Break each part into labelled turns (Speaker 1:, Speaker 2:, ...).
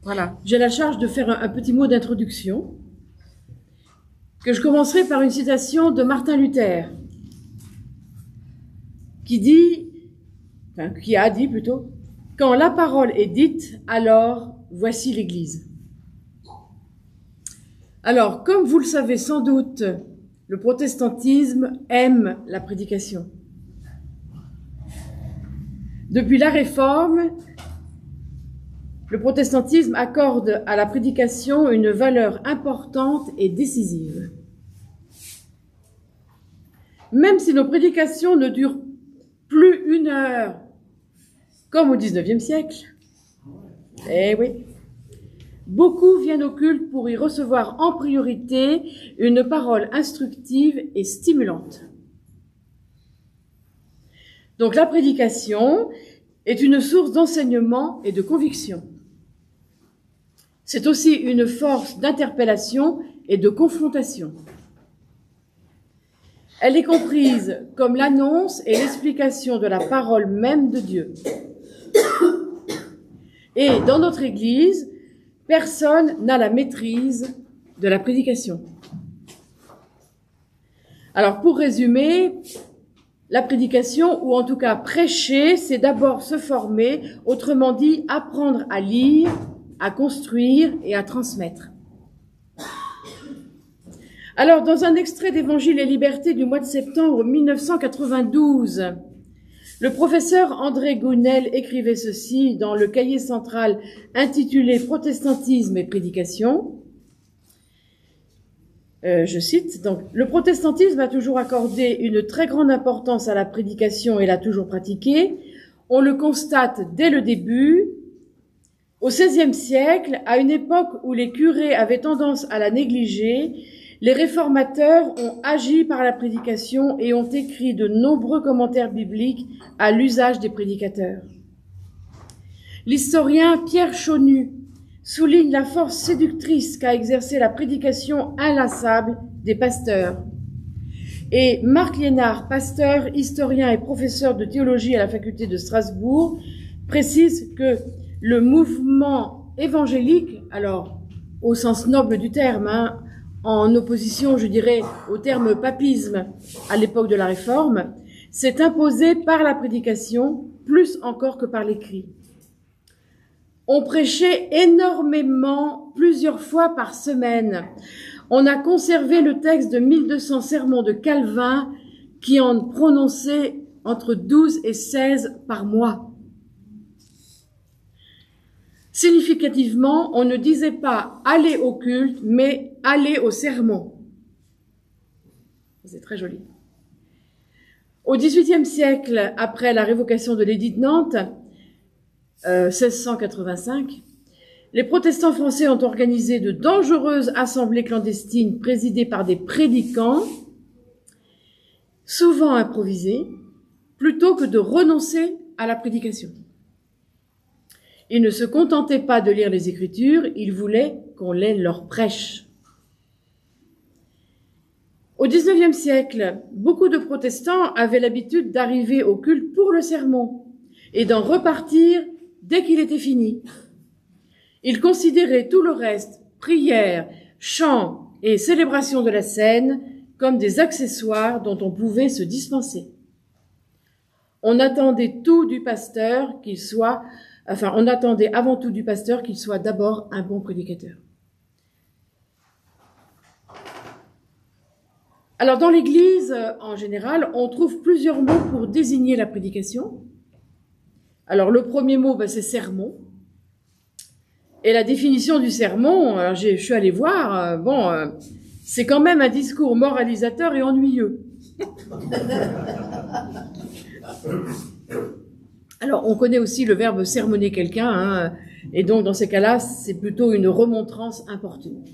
Speaker 1: Voilà, j'ai la charge de faire un petit mot d'introduction, que je commencerai par une citation de Martin Luther, qui a dit plutôt, « Quand la parole est dite, alors voici l'Église. » Alors, comme vous le savez sans doute, le protestantisme aime la prédication. Depuis la Réforme, le protestantisme accorde à la prédication une valeur importante et décisive. Même si nos prédications ne durent plus 1 heure, comme au XIXe siècle, eh oui, beaucoup viennent au culte pour y recevoir en priorité une parole instructive et stimulante. Donc la prédication est une source d'enseignement et de conviction. C'est aussi une force d'interpellation et de confrontation. Elle est comprise comme l'annonce et l'explication de la parole même de Dieu. Et dans notre Église, personne n'a la maîtrise de la prédication. Alors pour résumer, la prédication, ou en tout cas prêcher, c'est d'abord se former, autrement dit apprendre à lire, à construire et à transmettre. Alors, dans un extrait d'Évangile et Liberté du mois de septembre 1992, le professeur André Gounel écrivait ceci dans le cahier central intitulé « Protestantisme et prédication ». Je cite, donc, « Le protestantisme a toujours accordé une très grande importance à la prédication et l'a toujours pratiquée. On le constate dès le début. Au XVIe siècle, à une époque où les curés avaient tendance à la négliger, les réformateurs ont agi par la prédication et ont écrit de nombreux commentaires bibliques à l'usage des prédicateurs. L'historien Pierre Chaunu souligne la force séductrice qu'a exercée la prédication inlassable des pasteurs. Et Marc Liénard, pasteur, historien et professeur de théologie à la faculté de Strasbourg, précise que le mouvement évangélique, alors au sens noble du terme, en opposition, je dirais, au terme papisme à l'époque de la Réforme, s'est imposé par la prédication plus encore que par l'écrit. On prêchait énormément, plusieurs fois par semaine. On a conservé le texte de 1200 sermons de Calvin qui en prononçait entre 12 et 16 par mois. Significativement, on ne disait pas « aller au culte », mais « aller au sermon ». C'est très joli. Au XVIIIe siècle, après la révocation de l'édit de Nantes, 1685, les protestants français ont organisé de dangereuses assemblées clandestines présidées par des prédicants, souvent improvisés, plutôt que de renoncer à la prédication. Ils ne se contentaient pas de lire les Écritures, ils voulaient qu'on les leur prêche. Au XIXe siècle, beaucoup de protestants avaient l'habitude d'arriver au culte pour le sermon et d'en repartir dès qu'il était fini. Ils considéraient tout le reste, prière, chant et célébration de la scène, comme des accessoires dont on pouvait se dispenser. On attendait tout du pasteur on attendait avant tout du pasteur qu'il soit d'abord un bon prédicateur. Alors, dans l'Église, en général, on trouve plusieurs mots pour désigner la prédication. Alors, le premier mot, c'est sermon. Et la définition du sermon, je suis allée voir, c'est quand même un discours moralisateur et ennuyeux. Alors, on connaît aussi le verbe sermonner quelqu'un, et donc dans ces cas-là, c'est plutôt une remontrance importune.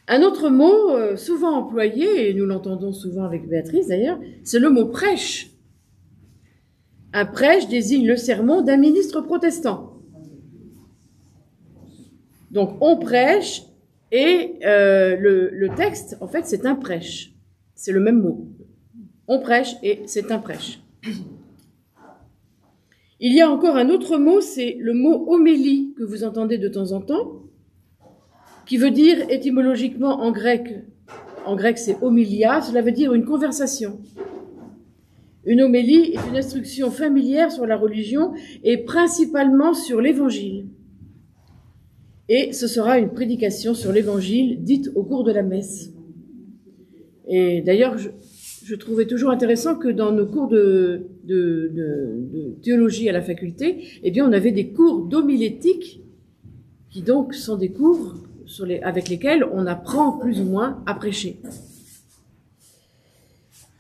Speaker 1: Un autre mot souvent employé, et nous l'entendons souvent avec Béatrice d'ailleurs, c'est le mot prêche. Un prêche désigne le sermon d'un ministre protestant. Donc, on prêche, et le texte, en fait, c'est un prêche. C'est le même mot. On prêche et c'est un prêche. Il y a encore un autre mot, c'est le mot homélie que vous entendez de temps en temps, qui veut dire étymologiquement en grec c'est homilia, cela veut dire une conversation. Une homélie est une instruction familière sur la religion et principalement sur l'évangile. Et ce sera une prédication sur l'évangile dite au cours de la messe. Et d'ailleurs, je trouvais toujours intéressant que dans nos cours de théologie à la faculté, eh bien, on avait des cours d'homilétique, qui donc sont des cours avec lesquels on apprend plus ou moins à prêcher.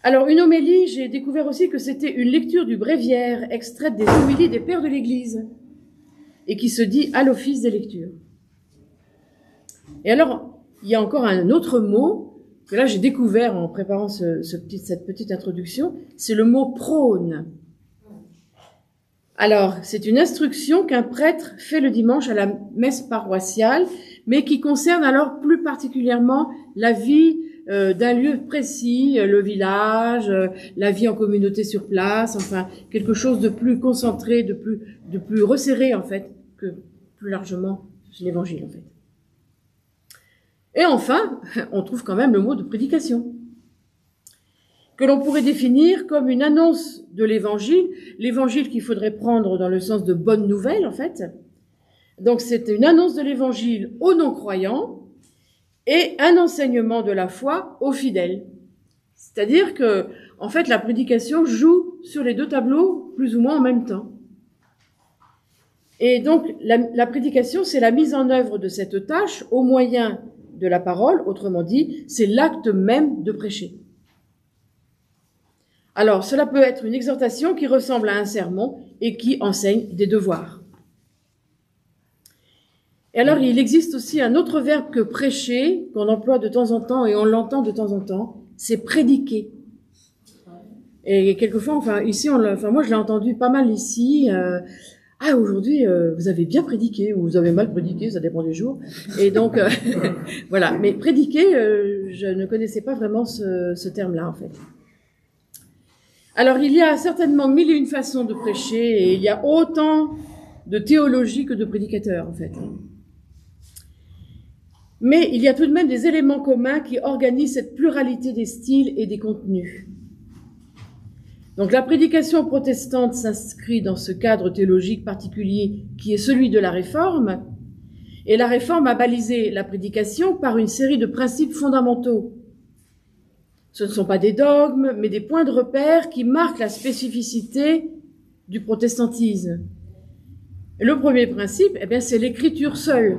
Speaker 1: Alors, une homélie, j'ai découvert aussi que c'était une lecture du bréviaire, extraite des homélies des pères de l'Église, et qui se dit à l'office des lectures. Et alors, il y a encore un autre mot que là j'ai découvert en préparant cette petite introduction, c'est le mot prône. Alors, c'est une instruction qu'un prêtre fait le dimanche à la messe paroissiale, mais qui concerne alors plus particulièrement la vie d'un lieu précis, le village, la vie en communauté sur place, enfin quelque chose de plus concentré, de plus resserré en fait, que plus largement l'évangile en fait. Et enfin, on trouve quand même le mot de prédication, que l'on pourrait définir comme une annonce de l'évangile qu'il faudrait prendre dans le sens de bonne nouvelle en fait. Donc c'est une annonce de l'évangile aux non-croyants et un enseignement de la foi aux fidèles. C'est-à-dire que, en fait, la prédication joue sur les deux tableaux plus ou moins en même temps. Et donc la prédication, c'est la mise en œuvre de cette tâche au moyen de la parole, autrement dit, c'est l'acte même de prêcher. Alors, cela peut être une exhortation qui ressemble à un sermon et qui enseigne des devoirs. Et alors, il existe aussi un autre verbe que prêcher, qu'on emploie de temps en temps et on l'entend de temps en temps, c'est prédiquer. Et quelquefois, moi je l'ai entendu pas mal ici, aujourd'hui, vous avez bien prédiqué, ou vous avez mal prédiqué, ça dépend des jours. Et donc, voilà. Mais prédiquer, je ne connaissais pas vraiment ce terme-là, en fait. Alors, il y a certainement mille et une façons de prêcher, et il y a autant de théologie que de prédicateurs, en fait. Mais il y a tout de même des éléments communs qui organisent cette pluralité des styles et des contenus. Donc la prédication protestante s'inscrit dans ce cadre théologique particulier qui est celui de la Réforme, et la Réforme a balisé la prédication par une série de principes fondamentaux. Ce ne sont pas des dogmes, mais des points de repère qui marquent la spécificité du protestantisme. Et le premier principe, c'est l'écriture seule,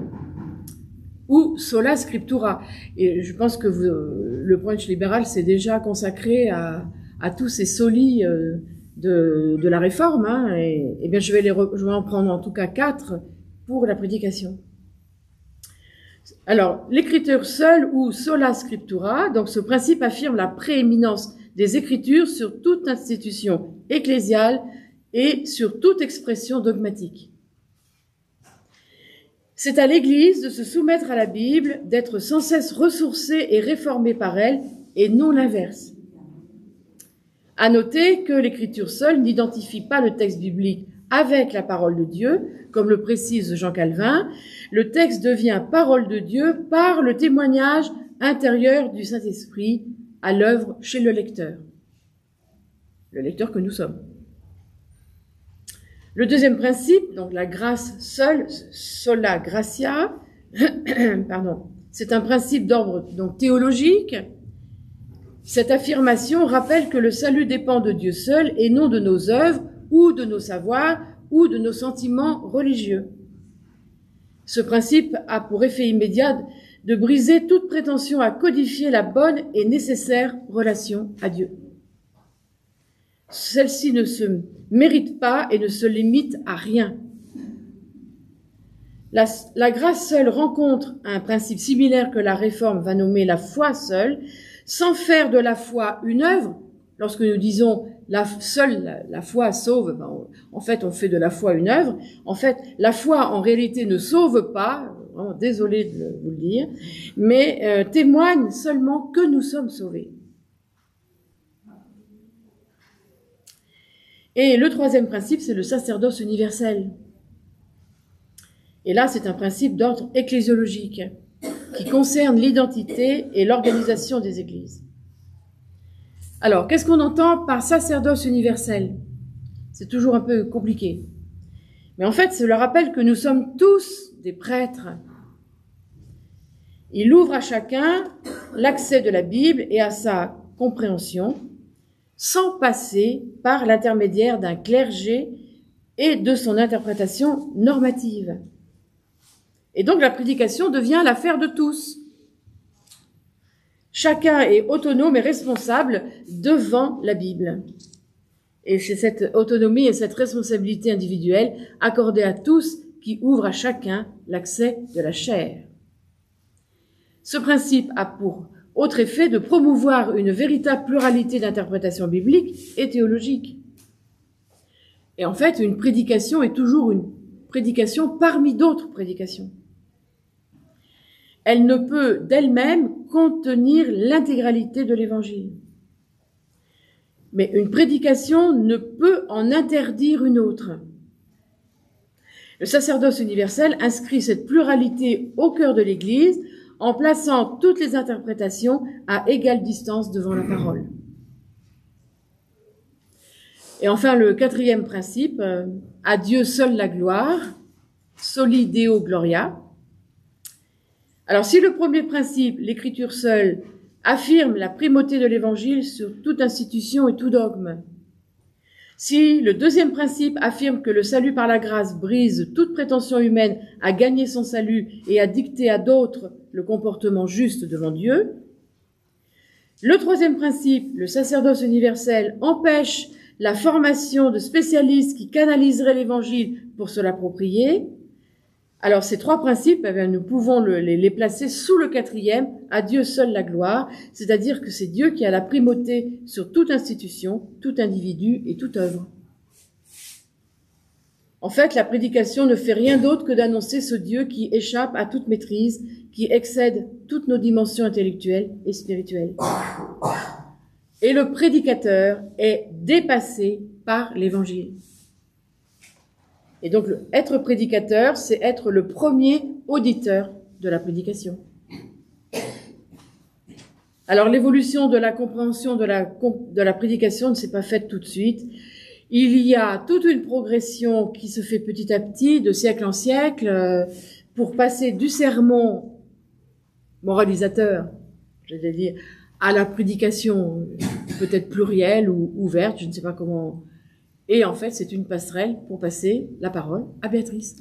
Speaker 1: ou sola scriptura. Et je pense que le Brunch libéral s'est déjà consacré à tous ces solis de la Réforme, et bien je vais en prendre en tout cas 4 pour la prédication. Alors, l'écriture seule ou sola scriptura, donc ce principe affirme la prééminence des Écritures sur toute institution ecclésiale et sur toute expression dogmatique. C'est à l'Église de se soumettre à la Bible, d'être sans cesse ressourcée et réformée par elle, et non l'inverse. À noter que l'écriture seule n'identifie pas le texte biblique avec la parole de Dieu, comme le précise Jean Calvin. Le texte devient parole de Dieu par le témoignage intérieur du Saint-Esprit à l'œuvre chez le lecteur que nous sommes. Le deuxième principe, donc la grâce seule, sola gratia, c'est un principe d'ordre donc théologique. Cette affirmation rappelle que le salut dépend de Dieu seul et non de nos œuvres ou de nos savoirs ou de nos sentiments religieux. Ce principe a pour effet immédiat de briser toute prétention à codifier la bonne et nécessaire relation à Dieu. Celle-ci ne se mérite pas et ne se limite à rien. La grâce seule rencontre un principe similaire que la Réforme va nommer la foi seule, sans faire de la foi une œuvre. Lorsque nous disons la foi sauve, en fait on fait de la foi une œuvre. En fait, la foi en réalité ne sauve pas, désolé de vous le dire, mais témoigne seulement que nous sommes sauvés. Et le troisième principe, c'est le sacerdoce universel. Et là, c'est un principe d'ordre ecclésiologique qui concerne l'identité et l'organisation des églises. Alors, qu'est-ce qu'on entend par sacerdoce universel? C'est toujours un peu compliqué. Mais en fait, cela rappelle que nous sommes tous des prêtres. Il ouvre à chacun l'accès de la Bible et à sa compréhension, sans passer par l'intermédiaire d'un clergé et de son interprétation normative. Et donc la prédication devient l'affaire de tous. Chacun est autonome et responsable devant la Bible. Et c'est cette autonomie et cette responsabilité individuelle accordée à tous qui ouvre à chacun l'accès de la chair. Ce principe a pour autre effet de promouvoir une véritable pluralité d'interprétations bibliques et théologiques. Et en fait, une prédication est toujours une prédication parmi d'autres prédications. Elle ne peut d'elle-même contenir l'intégralité de l'Évangile. Mais une prédication ne peut en interdire une autre. Le sacerdoce universel inscrit cette pluralité au cœur de l'Église en plaçant toutes les interprétations à égale distance devant la parole. Et enfin, le quatrième principe, à Dieu seul la gloire, soli Deo gloria. Alors, si le premier principe, l'écriture seule, affirme la primauté de l'Évangile sur toute institution et tout dogme, si le deuxième principe affirme que le salut par la grâce brise toute prétention humaine à gagner son salut et à dicter à d'autres le comportement juste devant Dieu, le troisième principe, le sacerdoce universel, empêche la formation de spécialistes qui canaliseraient l'Évangile pour se l'approprier. Alors ces trois principes, nous pouvons les placer sous le quatrième, à Dieu seul la gloire, c'est-à-dire que c'est Dieu qui a la primauté sur toute institution, tout individu et toute œuvre. En fait, la prédication ne fait rien d'autre que d'annoncer ce Dieu qui échappe à toute maîtrise, qui excède toutes nos dimensions intellectuelles et spirituelles. Et le prédicateur est dépassé par l'Évangile. Et donc, être prédicateur, c'est être le premier auditeur de la prédication. Alors, l'évolution de la compréhension de la prédication ne s'est pas faite tout de suite. Il y a toute une progression qui se fait petit à petit, de siècle en siècle, pour passer du sermon moralisateur, je vais dire, à la prédication peut-être plurielle ou ouverte, je ne sais pas comment. Et en fait, c'est une passerelle pour passer la parole à Béatrice.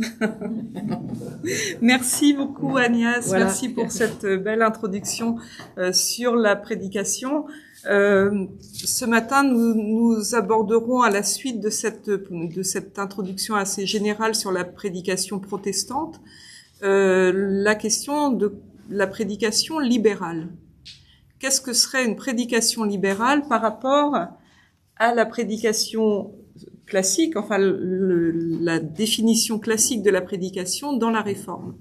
Speaker 2: Merci beaucoup Agnès,
Speaker 1: Voilà.
Speaker 2: Merci pour cette belle introduction sur la prédication. Ce matin, nous aborderons à la suite de cette introduction assez générale sur la prédication protestante, la question de la prédication libérale. Qu'est-ce que serait une prédication libérale par rapport à la prédication classique, enfin la définition classique de la prédication dans la Réforme?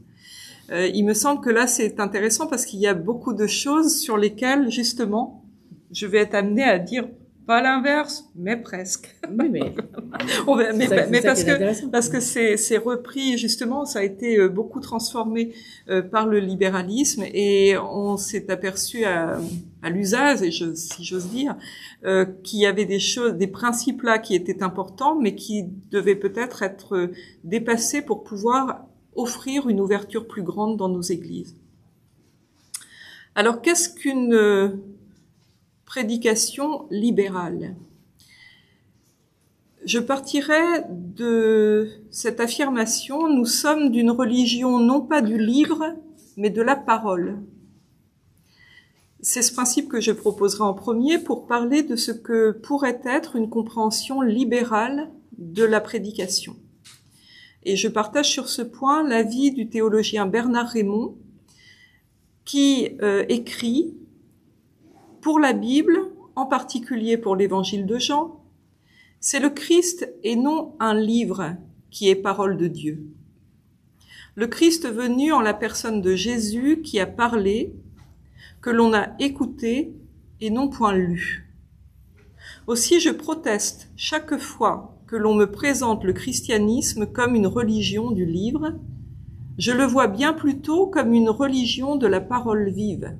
Speaker 2: Il me semble que là c'est intéressant parce qu'il y a beaucoup de choses sur lesquelles justement je vais être amenée à dire pas l'inverse, mais presque.
Speaker 1: Oui, mais
Speaker 2: parce que c'est repris justement, ça a été beaucoup transformé par le libéralisme et on s'est aperçu à l'usage, si j'ose dire, qu'il y avait des principes là qui étaient importants, mais qui devaient peut-être être dépassés pour pouvoir offrir une ouverture plus grande dans nos églises. Alors, qu'est-ce qu'une prédication libérale? Je partirai de cette affirmation: nous sommes d'une religion non pas du livre, mais de la parole. C'est ce principe que je proposerai en premier pour parler de ce que pourrait être une compréhension libérale de la prédication. Et je partage sur ce point l'avis du théologien Bernard Raymond, qui écrit: pour la Bible, en particulier pour l'évangile de Jean, c'est le Christ et non un livre qui est parole de Dieu. Le Christ venu en la personne de Jésus qui a parlé, que l'on a écouté et non point lu. Aussi, je proteste chaque fois que l'on me présente le christianisme comme une religion du livre. Je le vois bien plutôt comme une religion de la parole vive.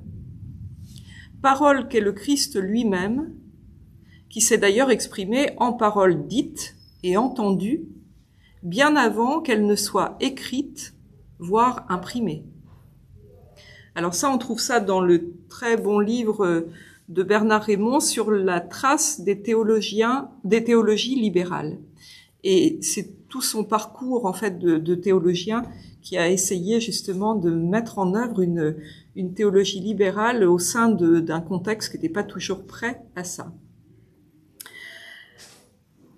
Speaker 2: Parole qu'est le Christ lui-même, qui s'est d'ailleurs exprimé en paroles dites et entendues, bien avant qu'elles ne soient écrites, voire imprimées. Alors ça, on trouve ça dans le très bon livre de Bernard Raymond sur la trace des théologies libérales. Et c'est tout son parcours, en fait, de théologien qui a essayé justement de mettre en œuvre une théologie libérale au sein d'un contexte qui n'était pas toujours prêt à ça.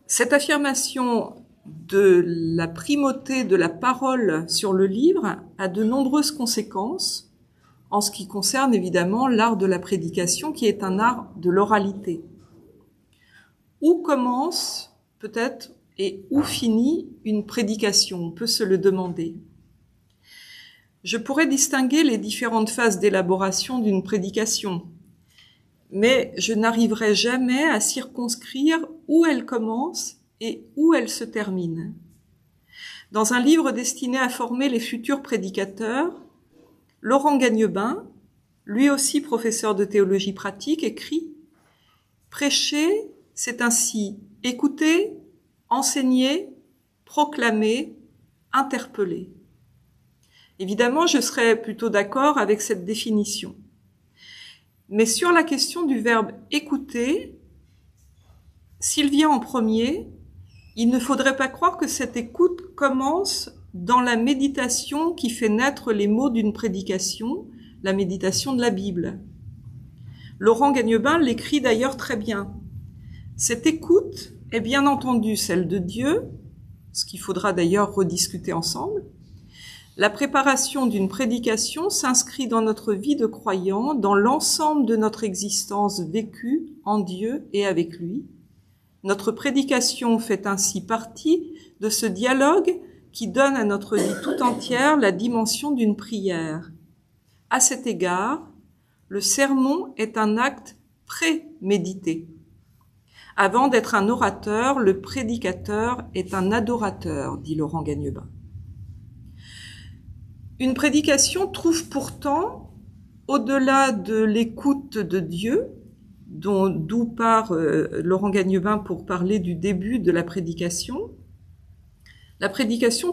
Speaker 2: Cette affirmation de la primauté de la parole sur le livre a de nombreuses conséquences en ce qui concerne évidemment l'art de la prédication, qui est un art de l'oralité. Où commence peut-être et où finit une prédication? On peut se le demander. Je pourrais distinguer les différentes phases d'élaboration d'une prédication, mais je n'arriverai jamais à circonscrire où elle commence et où elle se termine. Dans un livre destiné à former les futurs prédicateurs, Laurent Gagnebin, lui aussi professeur de théologie pratique, écrit « Prêcher, c'est ainsi écouter, enseigner, proclamer, interpeller ». Évidemment, je serais plutôt d'accord avec cette définition. Mais sur la question du verbe « écouter », s'il vient en premier, il ne faudrait pas croire que cette écoute commence dans la méditation qui fait naître les mots d'une prédication, la méditation de la Bible. Laurent Gagnebin l'écrit d'ailleurs très bien. Cette écoute est bien entendu celle de Dieu, ce qu'il faudra d'ailleurs rediscuter ensemble. La préparation d'une prédication s'inscrit dans notre vie de croyant, dans l'ensemble de notre existence vécue en Dieu et avec lui. Notre prédication fait ainsi partie de ce dialogue qui donne à notre vie tout entière la dimension d'une prière. À cet égard, le sermon est un acte prémédité. Avant d'être un orateur, le prédicateur est un adorateur, dit Laurent Gagnebin. Une prédication trouve pourtant, au-delà de l'écoute de Dieu, d'où part Laurent Gagnebin pour parler du début de la prédication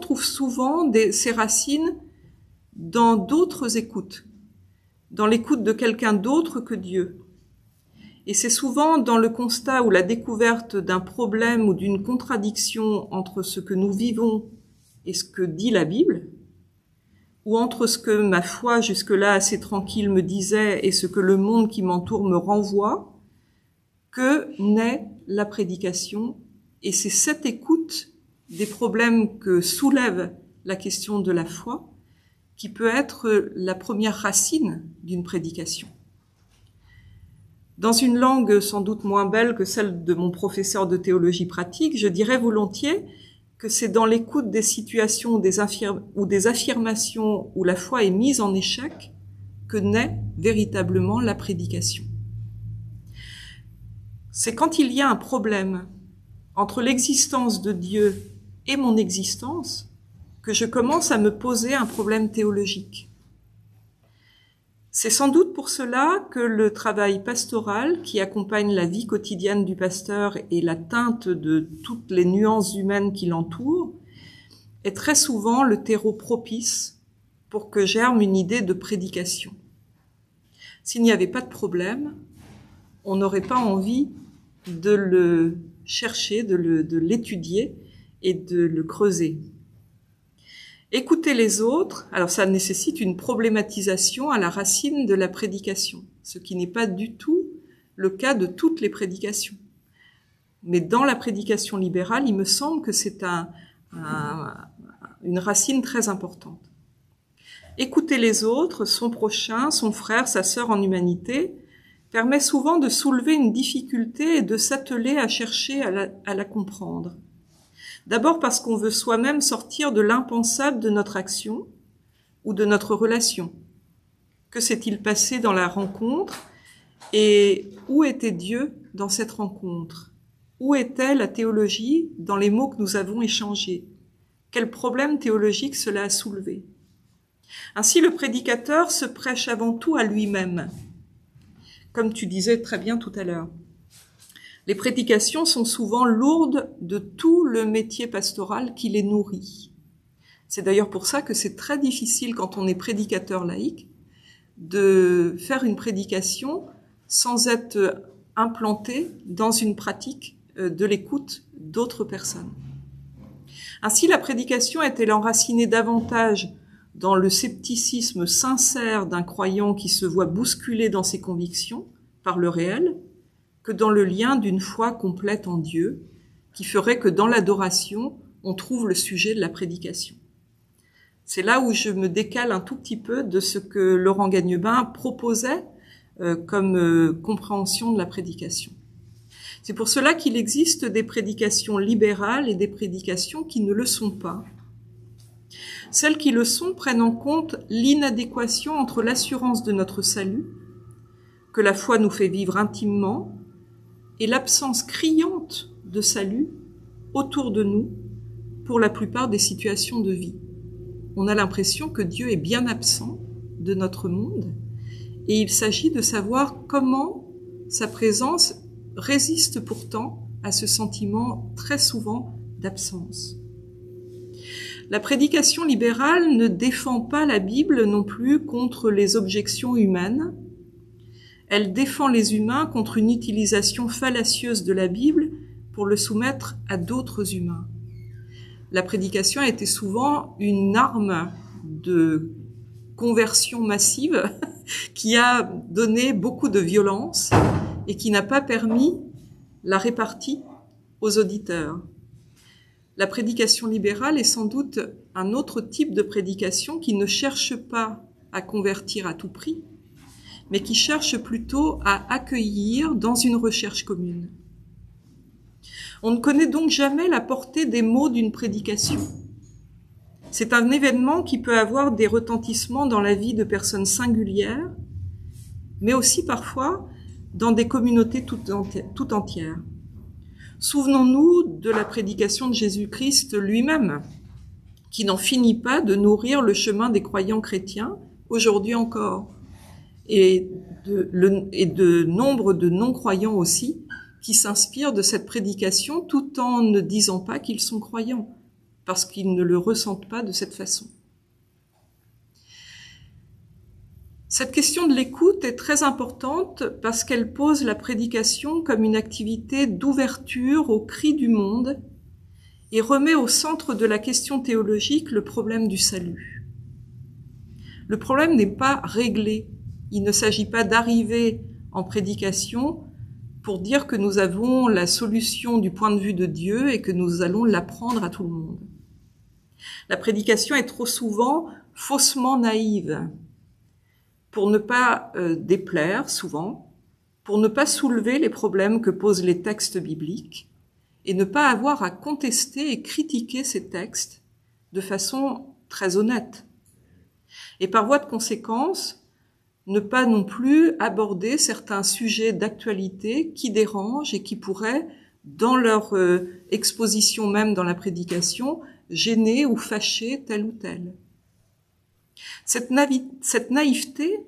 Speaker 2: trouve souvent ses racines dans d'autres écoutes, dans l'écoute de quelqu'un d'autre que Dieu. Et c'est souvent dans le constat ou la découverte d'un problème ou d'une contradiction entre ce que nous vivons et ce que dit la Bible, ou entre ce que ma foi jusque-là assez tranquille me disait et ce que le monde qui m'entoure me renvoie, que naît la prédication. Et c'est cette écoute des problèmes que soulève la question de la foi qui peut être la première racine d'une prédication. Dans une langue sans doute moins belle que celle de mon professeur de théologie pratique, je dirais volontiers que c'est dans l'écoute des situations ou des affirmations où la foi est mise en échec que naît véritablement la prédication. C'est quand il y a un problème entre l'existence de Dieu et mon existence que je commence à me poser un problème théologique. C'est sans doute pour cela que le travail pastoral qui accompagne la vie quotidienne du pasteur et la teinte de toutes les nuances humaines qui l'entourent est très souvent le terreau propice pour que germe une idée de prédication. S'il n'y avait pas de problème, on n'aurait pas envie de le chercher, de l'étudier et de le creuser. Écouter les autres, alors ça nécessite une problématisation à la racine de la prédication, ce qui n'est pas du tout le cas de toutes les prédications. Mais dans la prédication libérale, il me semble que c'est une racine très importante. Écouter les autres, son prochain, son frère, sa sœur en humanité, permet souvent de soulever une difficulté et de s'atteler à chercher à la comprendre. D'abord parce qu'on veut soi-même sortir de l'impensable de notre action ou de notre relation. Que s'est-il passé dans la rencontre et où était Dieu dans cette rencontre? Où était la théologie dans les mots que nous avons échangés? Quel problème théologique cela a soulevé? Ainsi, le prédicateur se prêche avant tout à lui-même, comme tu disais très bien tout à l'heure. Les prédications sont souvent lourdes de tout le métier pastoral qui les nourrit. C'est d'ailleurs pour ça que c'est très difficile, quand on est prédicateur laïque, de faire une prédication sans être implanté dans une pratique de l'écoute d'autres personnes. Ainsi, la prédication est-elle enracinée davantage dans le scepticisme sincère d'un croyant qui se voit bousculé dans ses convictions par le réel, que dans le lien d'une foi complète en Dieu, qui ferait que dans l'adoration, on trouve le sujet de la prédication. C'est là où je me décale un tout petit peu de ce que Laurent Gagnebin proposait comme compréhension de la prédication. C'est pour cela qu'il existe des prédications libérales et des prédications qui ne le sont pas. Celles qui le sont prennent en compte l'inadéquation entre l'assurance de notre salut, que la foi nous fait vivre intimement, et l'absence criante de salut autour de nous pour la plupart des situations de vie. On a l'impression que Dieu est bien absent de notre monde, et il s'agit de savoir comment sa présence résiste pourtant à ce sentiment très souvent d'absence. La prédication libérale ne défend pas la Bible non plus contre les objections humaines. Elle défend les humains contre une utilisation fallacieuse de la Bible pour le soumettre à d'autres humains. La prédication a été souvent une arme de conversion massive qui a donné beaucoup de violence et qui n'a pas permis la répartie aux auditeurs. La prédication libérale est sans doute un autre type de prédication qui ne cherche pas à convertir à tout prix, mais qui cherche plutôt à accueillir dans une recherche commune. On ne connaît donc jamais la portée des mots d'une prédication. C'est un événement qui peut avoir des retentissements dans la vie de personnes singulières, mais aussi parfois dans des communautés tout entières. Souvenons-nous de la prédication de Jésus-Christ lui-même, qui n'en finit pas de nourrir le chemin des croyants chrétiens, aujourd'hui encore, et de nombre de non-croyants aussi, qui s'inspirent de cette prédication tout en ne disant pas qu'ils sont croyants, parce qu'ils ne le ressentent pas de cette façon. Cette question de l'écoute est très importante parce qu'elle pose la prédication comme une activité d'ouverture aux cris du monde et remet au centre de la question théologique le problème du salut. Le problème n'est pas réglé. Il ne s'agit pas d'arriver en prédication pour dire que nous avons la solution du point de vue de Dieu et que nous allons l'apprendre à tout le monde. La prédication est trop souvent faussement naïve, pour ne pas déplaire souvent, pour ne pas soulever les problèmes que posent les textes bibliques et ne pas avoir à contester et critiquer ces textes de façon très honnête. Et par voie de conséquence, ne pas non plus aborder certains sujets d'actualité qui dérangent et qui pourraient, dans leur exposition même dans la prédication, gêner ou fâcher tel ou tel. Cette naïveté,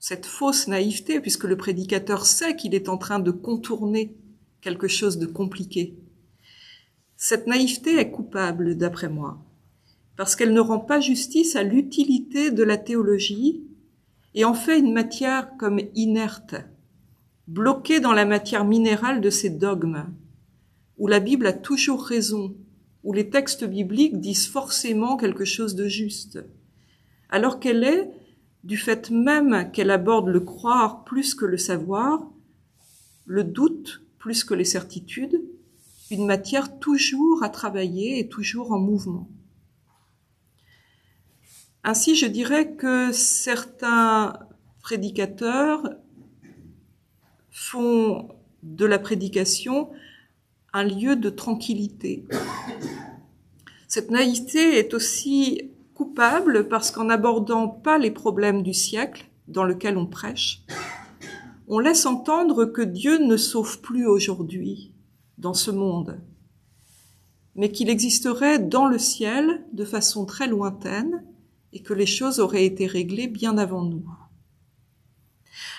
Speaker 2: cette fausse naïveté, puisque le prédicateur sait qu'il est en train de contourner quelque chose de compliqué, cette naïveté est coupable, d'après moi, parce qu'elle ne rend pas justice à l'utilité de la théologie et en fait une matière comme inerte, bloquée dans la matière minérale de ses dogmes, où la Bible a toujours raison, où les textes bibliques disent forcément quelque chose de juste, alors qu'elle est, du fait même qu'elle aborde le croire plus que le savoir, le doute plus que les certitudes, une matière toujours à travailler et toujours en mouvement. Ainsi, je dirais que certains prédicateurs font de la prédication un lieu de tranquillité. Cette naïveté est aussi coupable parce qu'en n'abordant pas les problèmes du siècle dans lequel on prêche, on laisse entendre que Dieu ne sauve plus aujourd'hui dans ce monde, mais qu'il existerait dans le ciel de façon très lointaine et que les choses auraient été réglées bien avant nous.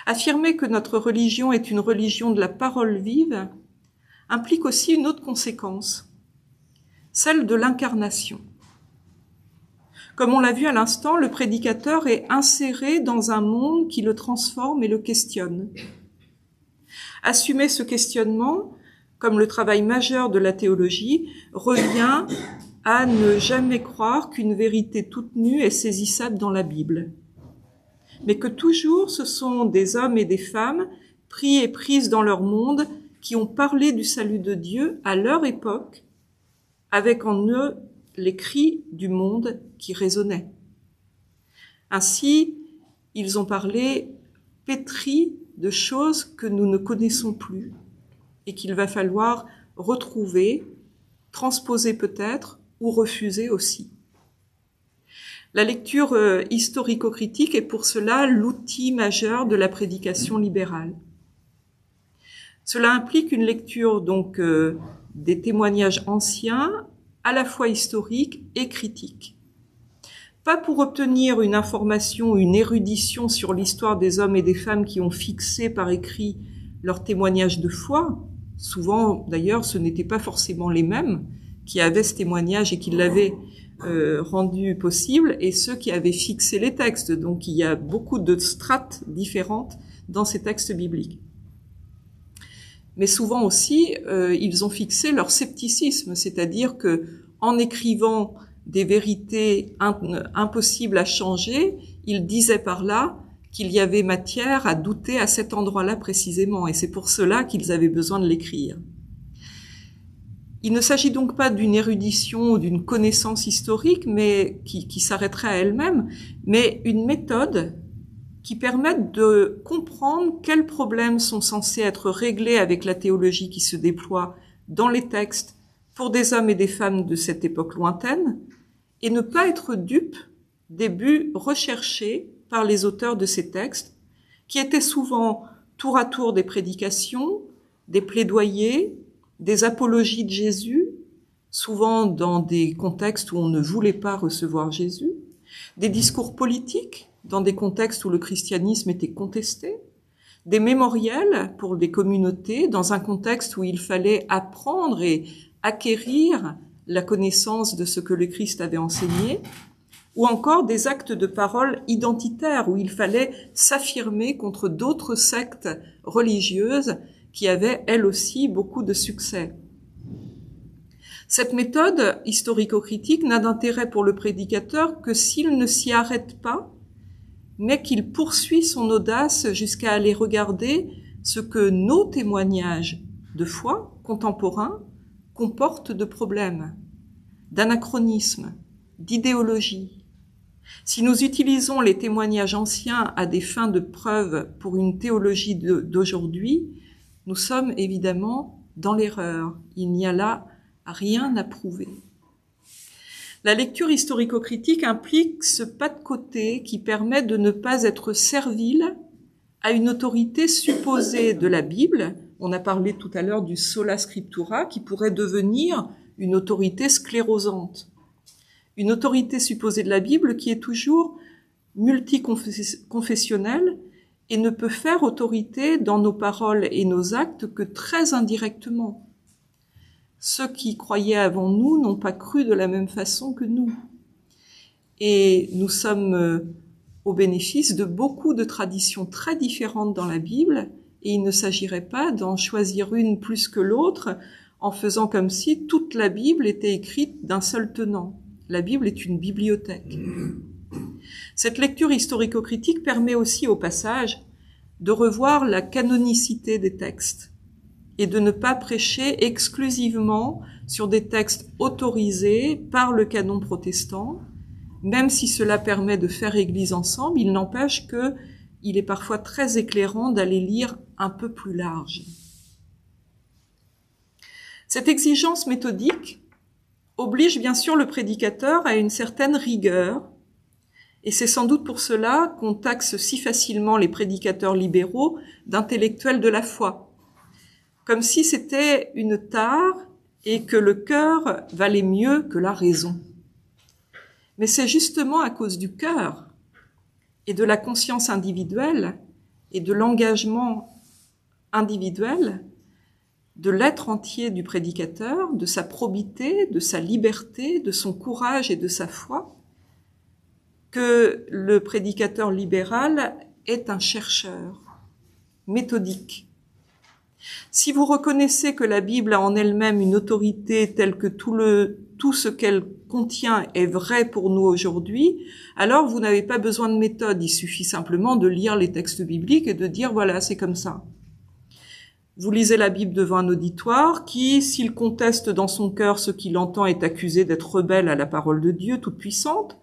Speaker 2: Affirmer que notre religion est une religion de la parole vive implique aussi une autre conséquence, celle de l'incarnation. Comme on l'a vu à l'instant, le prédicateur est inséré dans un monde qui le transforme et le questionne. Assumer ce questionnement, comme le travail majeur de la théologie, revient à ne jamais croire qu'une vérité toute nue est saisissable dans la Bible, mais que toujours ce sont des hommes et des femmes pris et prises dans leur monde qui ont parlé du salut de Dieu à leur époque, avec en eux les cris du monde qui résonnaient. Ainsi, ils ont parlé pétris de choses que nous ne connaissons plus et qu'il va falloir retrouver, transposer peut-être ou refuser aussi. La lecture historico-critique est pour cela l'outil majeur de la prédication libérale. Cela implique une lecture donc des témoignages anciens, à la fois historiques et critiques. Pas pour obtenir une information, une érudition sur l'histoire des hommes et des femmes qui ont fixé par écrit leurs témoignages de foi. Souvent, d'ailleurs, ce n'étaient pas forcément les mêmes qui avaient ce témoignage et qui l'avaient rendu possible, et ceux qui avaient fixé les textes. Donc, il y a beaucoup de strates différentes dans ces textes bibliques. Mais souvent aussi, ils ont fixé leur scepticisme, c'est-à-dire que en écrivant des vérités impossibles à changer, ils disaient par là qu'il y avait matière à douter à cet endroit-là précisément, et c'est pour cela qu'ils avaient besoin de l'écrire. Il ne s'agit donc pas d'une érudition ou d'une connaissance historique, mais qui s'arrêterait à elle-même, mais une méthode qui permette de comprendre quels problèmes sont censés être réglés avec la théologie qui se déploie dans les textes pour des hommes et des femmes de cette époque lointaine, et ne pas être dupe des buts recherchés par les auteurs de ces textes, qui étaient souvent tour à tour des prédications, des plaidoyers, des apologies de Jésus, souvent dans des contextes où on ne voulait pas recevoir Jésus, des discours politiques, dans des contextes où le christianisme était contesté, des mémoriels pour des communautés, dans un contexte où il fallait apprendre et acquérir la connaissance de ce que le Christ avait enseigné, ou encore des actes de parole identitaires où il fallait s'affirmer contre d'autres sectes religieuses qui avaient, elles aussi, beaucoup de succès. Cette méthode historico-critique n'a d'intérêt pour le prédicateur que s'il ne s'y arrête pas, mais qu'il poursuit son audace jusqu'à aller regarder ce que nos témoignages de foi contemporains comportent de problèmes, d'anachronismes, d'idéologie. Si nous utilisons les témoignages anciens à des fins de preuve pour une théologie d'aujourd'hui, nous sommes évidemment dans l'erreur. Il n'y a là rien à prouver. La lecture historico-critique implique ce pas de côté qui permet de ne pas être servile à une autorité supposée de la Bible. On a parlé tout à l'heure du sola scriptura qui pourrait devenir une autorité sclérosante. Une autorité supposée de la Bible qui est toujours multiconfessionnelle et ne peut faire autorité dans nos paroles et nos actes que très indirectement. Ceux qui croyaient avant nous n'ont pas cru de la même façon que nous. Et nous sommes au bénéfice de beaucoup de traditions très différentes dans la Bible, et il ne s'agirait pas d'en choisir une plus que l'autre en faisant comme si toute la Bible était écrite d'un seul tenant. La Bible est une bibliothèque. Cette lecture historico-critique permet aussi au passage de revoir la canonicité des textes et de ne pas prêcher exclusivement sur des textes autorisés par le canon protestant. Même si cela permet de faire Église ensemble, il n'empêche qu'il est parfois très éclairant d'aller lire un peu plus large. Cette exigence méthodique oblige bien sûr le prédicateur à une certaine rigueur Et c'est sans doute pour cela qu'on taxe si facilement les prédicateurs libéraux d'intellectuels de la foi, comme si c'était une tare et que le cœur valait mieux que la raison. Mais c'est justement à cause du cœur et de la conscience individuelle et de l'engagement individuel, de l'être entier du prédicateur, de sa probité, de sa liberté, de son courage et de sa foi, que le prédicateur libéral est un chercheur méthodique. Si vous reconnaissez que la Bible a en elle-même une autorité telle que tout ce qu'elle contient est vrai pour nous aujourd'hui, alors vous n'avez pas besoin de méthode, il suffit simplement de lire les textes bibliques et de dire voilà, c'est comme ça. Vous lisez la Bible devant un auditoire qui, s'il conteste dans son cœur ce qu'il entend, est accusé d'être rebelle à la parole de Dieu toute puissante,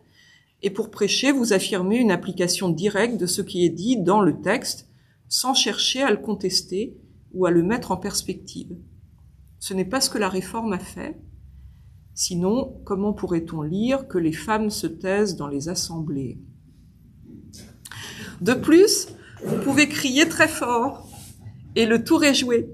Speaker 2: et pour prêcher, vous affirmez une application directe de ce qui est dit dans le texte, sans chercher à le contester ou à le mettre en perspective. Ce n'est pas ce que la Réforme a fait. Sinon, comment pourrait-on lire que les femmes se taisent dans les assemblées? De plus, vous pouvez crier très fort et le tour est joué.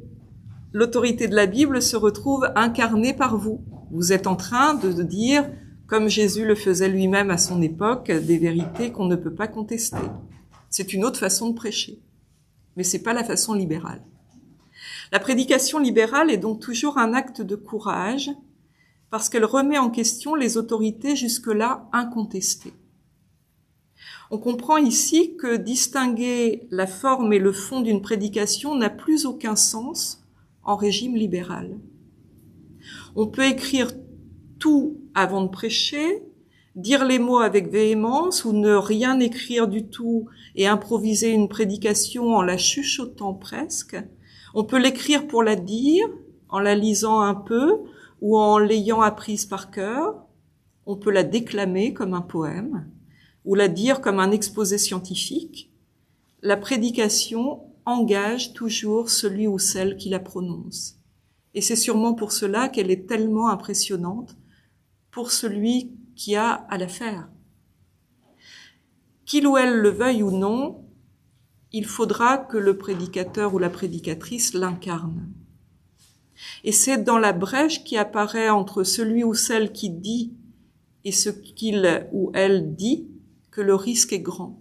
Speaker 2: L'autorité de la Bible se retrouve incarnée par vous. Vous êtes en train de dire, comme Jésus le faisait lui-même à son époque, des vérités qu'on ne peut pas contester. C'est une autre façon de prêcher, mais c'est pas la façon libérale. La prédication libérale est donc toujours un acte de courage parce qu'elle remet en question les autorités jusque-là incontestées. On comprend ici que distinguer la forme et le fond d'une prédication n'a plus aucun sens en régime libéral. On peut écrire tout avant de prêcher, dire les mots avec véhémence ou ne rien écrire du tout et improviser une prédication en la chuchotant presque. On peut l'écrire pour la dire, en la lisant un peu ou en l'ayant apprise par cœur. On peut la déclamer comme un poème ou la dire comme un exposé scientifique. La prédication engage toujours celui ou celle qui la prononce. Et c'est sûrement pour cela qu'elle est tellement impressionnante pour celui qui a à la faire. Qu'il ou elle le veuille ou non, il faudra que le prédicateur ou la prédicatrice l'incarne. Et c'est dans la brèche qui apparaît entre celui ou celle qui dit et ce qu'il ou elle dit que le risque est grand.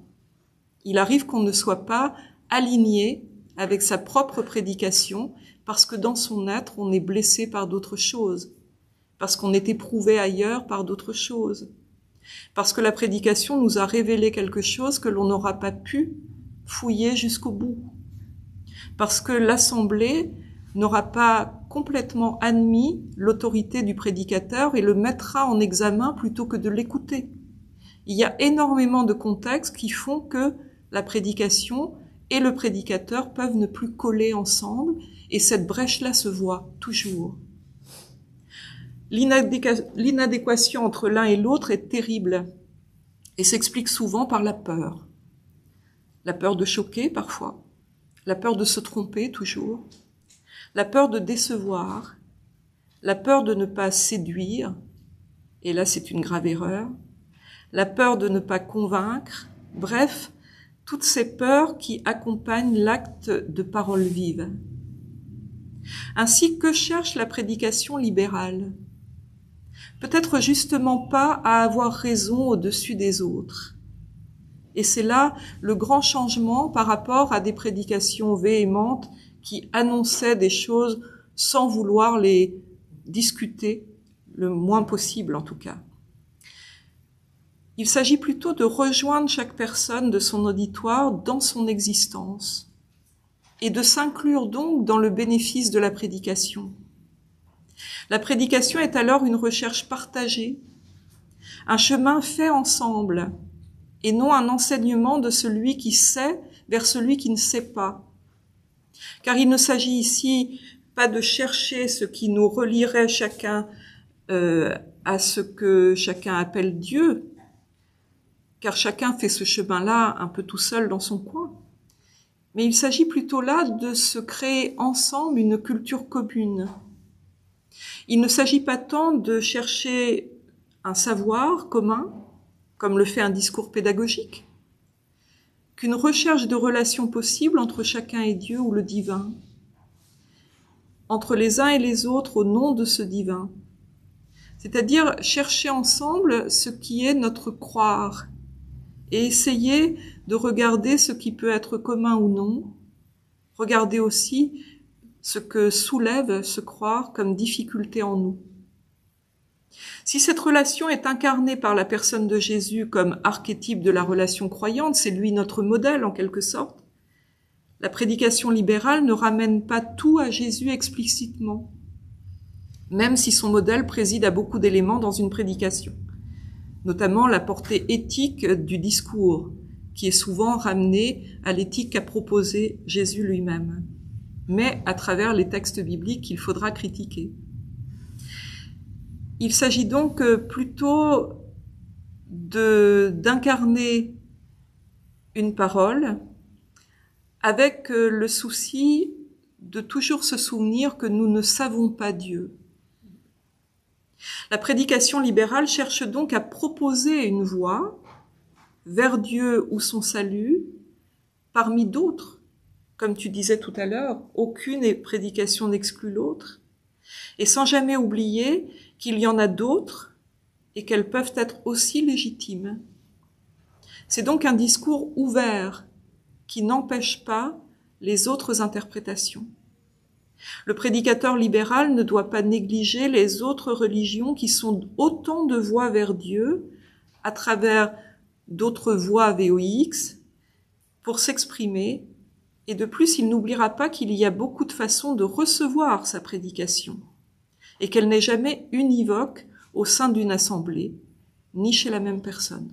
Speaker 2: Il arrive qu'on ne soit pas aligné avec sa propre prédication parce que dans son être, on est blessé par d'autres choses, parce qu'on est éprouvé ailleurs par d'autres choses, parce que la prédication nous a révélé quelque chose que l'on n'aura pas pu fouiller jusqu'au bout, parce que l'assemblée n'aura pas complètement admis l'autorité du prédicateur et le mettra en examen plutôt que de l'écouter. Il y a énormément de contextes qui font que la prédication et le prédicateur peuvent ne plus coller ensemble et cette brèche-là se voit toujours. L'inadéquation entre l'un et l'autre est terrible et s'explique souvent par la peur. La peur de choquer parfois, la peur de se tromper toujours, la peur de décevoir, la peur de ne pas séduire, et là c'est une grave erreur, la peur de ne pas convaincre, bref, toutes ces peurs qui accompagnent l'acte de parole vive. Ainsi, que cherche la prédication libérale? Peut-être justement pas à avoir raison au-dessus des autres. Et c'est là le grand changement par rapport à des prédications véhémentes qui annonçaient des choses sans vouloir les discuter, le moins possible en tout cas. Il s'agit plutôt de rejoindre chaque personne de son auditoire dans son existence et de s'inclure donc dans le bénéfice de la prédication. La prédication est alors une recherche partagée, un chemin fait ensemble et non un enseignement de celui qui sait vers celui qui ne sait pas. Car il ne s'agit ici pas de chercher ce qui nous relierait chacun à ce que chacun appelle Dieu, car chacun fait ce chemin-là un peu tout seul dans son coin. Mais il s'agit plutôt là de se créer ensemble une culture commune. Il ne s'agit pas tant de chercher un savoir commun, comme le fait un discours pédagogique, qu'une recherche de relations possibles entre chacun et Dieu ou le divin, entre les uns et les autres au nom de ce divin, c'est-à-dire chercher ensemble ce qui est notre croire et essayer de regarder ce qui peut être commun ou non, regarder aussi ce que soulève ce croire comme difficulté en nous. Si cette relation est incarnée par la personne de Jésus comme archétype de la relation croyante, c'est lui notre modèle en quelque sorte, la prédication libérale ne ramène pas tout à Jésus explicitement, même si son modèle préside à beaucoup d'éléments dans une prédication, notamment la portée éthique du discours, qui est souvent ramenée à l'éthique qu'a proposée Jésus lui-même, mais à travers les textes bibliques qu'il faudra critiquer. Il s'agit donc plutôt d'incarner une parole avec le souci de toujours se souvenir que nous ne savons pas Dieu. La prédication libérale cherche donc à proposer une voie vers Dieu ou son salut parmi d'autres. Comme tu disais tout à l'heure, aucune prédication n'exclut l'autre, et sans jamais oublier qu'il y en a d'autres et qu'elles peuvent être aussi légitimes. C'est donc un discours ouvert qui n'empêche pas les autres interprétations. Le prédicateur libéral ne doit pas négliger les autres religions qui sont autant de voies vers Dieu à travers d'autres voies VOX pour s'exprimer, et de plus, il n'oubliera pas qu'il y a beaucoup de façons de recevoir sa prédication et qu'elle n'est jamais univoque au sein d'une assemblée, ni chez la même personne.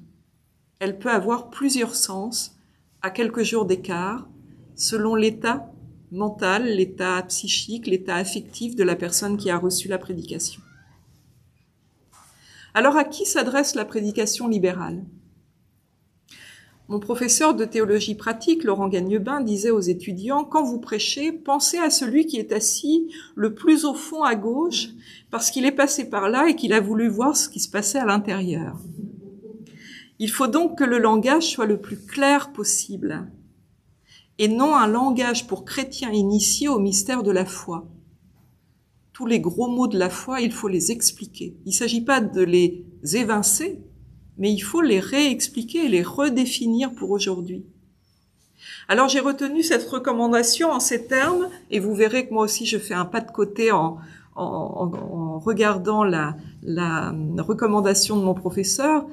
Speaker 2: Elle peut avoir plusieurs sens à quelques jours d'écart, selon l'état mental, l'état psychique, l'état affectif de la personne qui a reçu la prédication. Alors à qui s'adresse la prédication libérale ? Mon professeur de théologie pratique, Laurent Gagnebin, disait aux étudiants, quand vous prêchez, pensez à celui qui est assis le plus au fond à gauche, parce qu'il est passé par là et qu'il a voulu voir ce qui se passait à l'intérieur. Il faut donc que le langage soit le plus clair possible, et non un langage pour chrétiens initiés au mystère de la foi. Tous les gros mots de la foi, il faut les expliquer. Il ne s'agit pas de les évincer, mais il faut les réexpliquer et les redéfinir pour aujourd'hui. Alors j'ai retenu cette recommandation en ces termes, et vous verrez que moi aussi je fais un pas de côté en regardant la recommandation de mon professeur.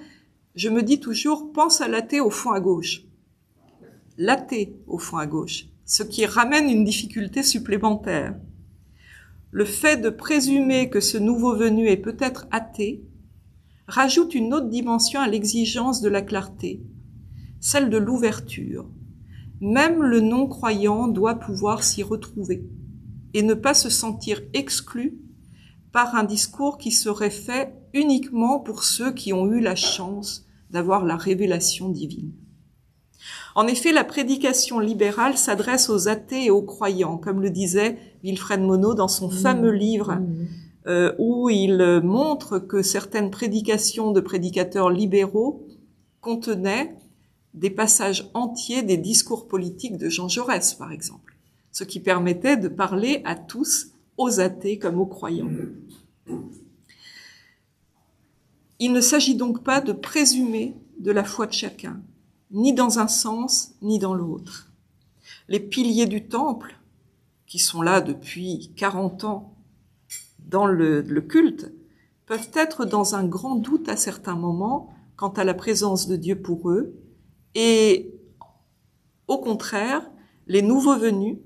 Speaker 2: Je me dis toujours, pense à l'athée au fond à gauche. L'athée au fond à gauche, ce qui ramène une difficulté supplémentaire. Le fait de présumer que ce nouveau venu est peut-être athée rajoute une autre dimension à l'exigence de la clarté, celle de l'ouverture. Même le non-croyant doit pouvoir s'y retrouver et ne pas se sentir exclu par un discours qui serait fait uniquement pour ceux qui ont eu la chance d'avoir la révélation divine. En effet, la prédication libérale s'adresse aux athées et aux croyants, comme le disait Wilfred Monod dans son fameux livre où il montre que certaines prédications de prédicateurs libéraux contenaient des passages entiers des discours politiques de Jean Jaurès, par exemple, ce qui permettait de parler à tous, aux athées comme aux croyants. Il ne s'agit donc pas de présumer de la foi de chacun, ni dans un sens, ni dans l'autre. Les piliers du temple, qui sont là depuis 40 ans dans le culte, peuvent être dans un grand doute à certains moments quant à la présence de Dieu pour eux, et au contraire, les nouveaux venus,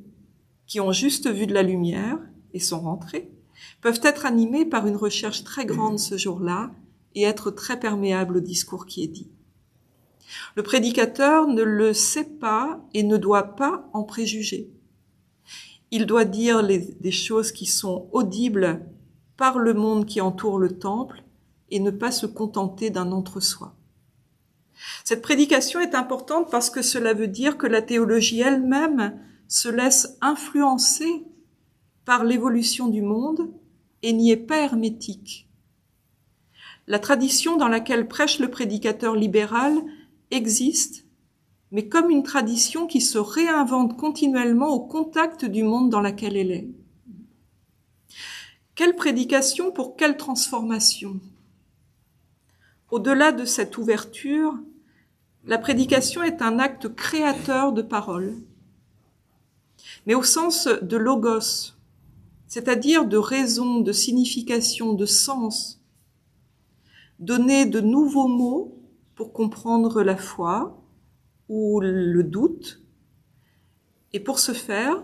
Speaker 2: qui ont juste vu de la lumière et sont rentrés, peuvent être animés par une recherche très grande ce jour-là et être très perméables au discours qui est dit. Le prédicateur ne le sait pas et ne doit pas en préjuger. Il doit dire des choses qui sont audibles par le monde qui entoure le temple et ne pas se contenter d'un entre-soi. Cette prédication est importante parce que cela veut dire que la théologie elle-même se laisse influencer par l'évolution du monde et n'y est pas hermétique. La tradition dans laquelle prêche le prédicateur libéral existe, mais comme une tradition qui se réinvente continuellement au contact du monde dans lequel elle est. Quelle prédication pour quelle transformation? Au-delà de cette ouverture, la prédication est un acte créateur de parole, mais au sens de logos, c'est-à-dire de raison, de signification, de sens, donner de nouveaux mots pour comprendre la foi ou le doute. Et pour ce faire,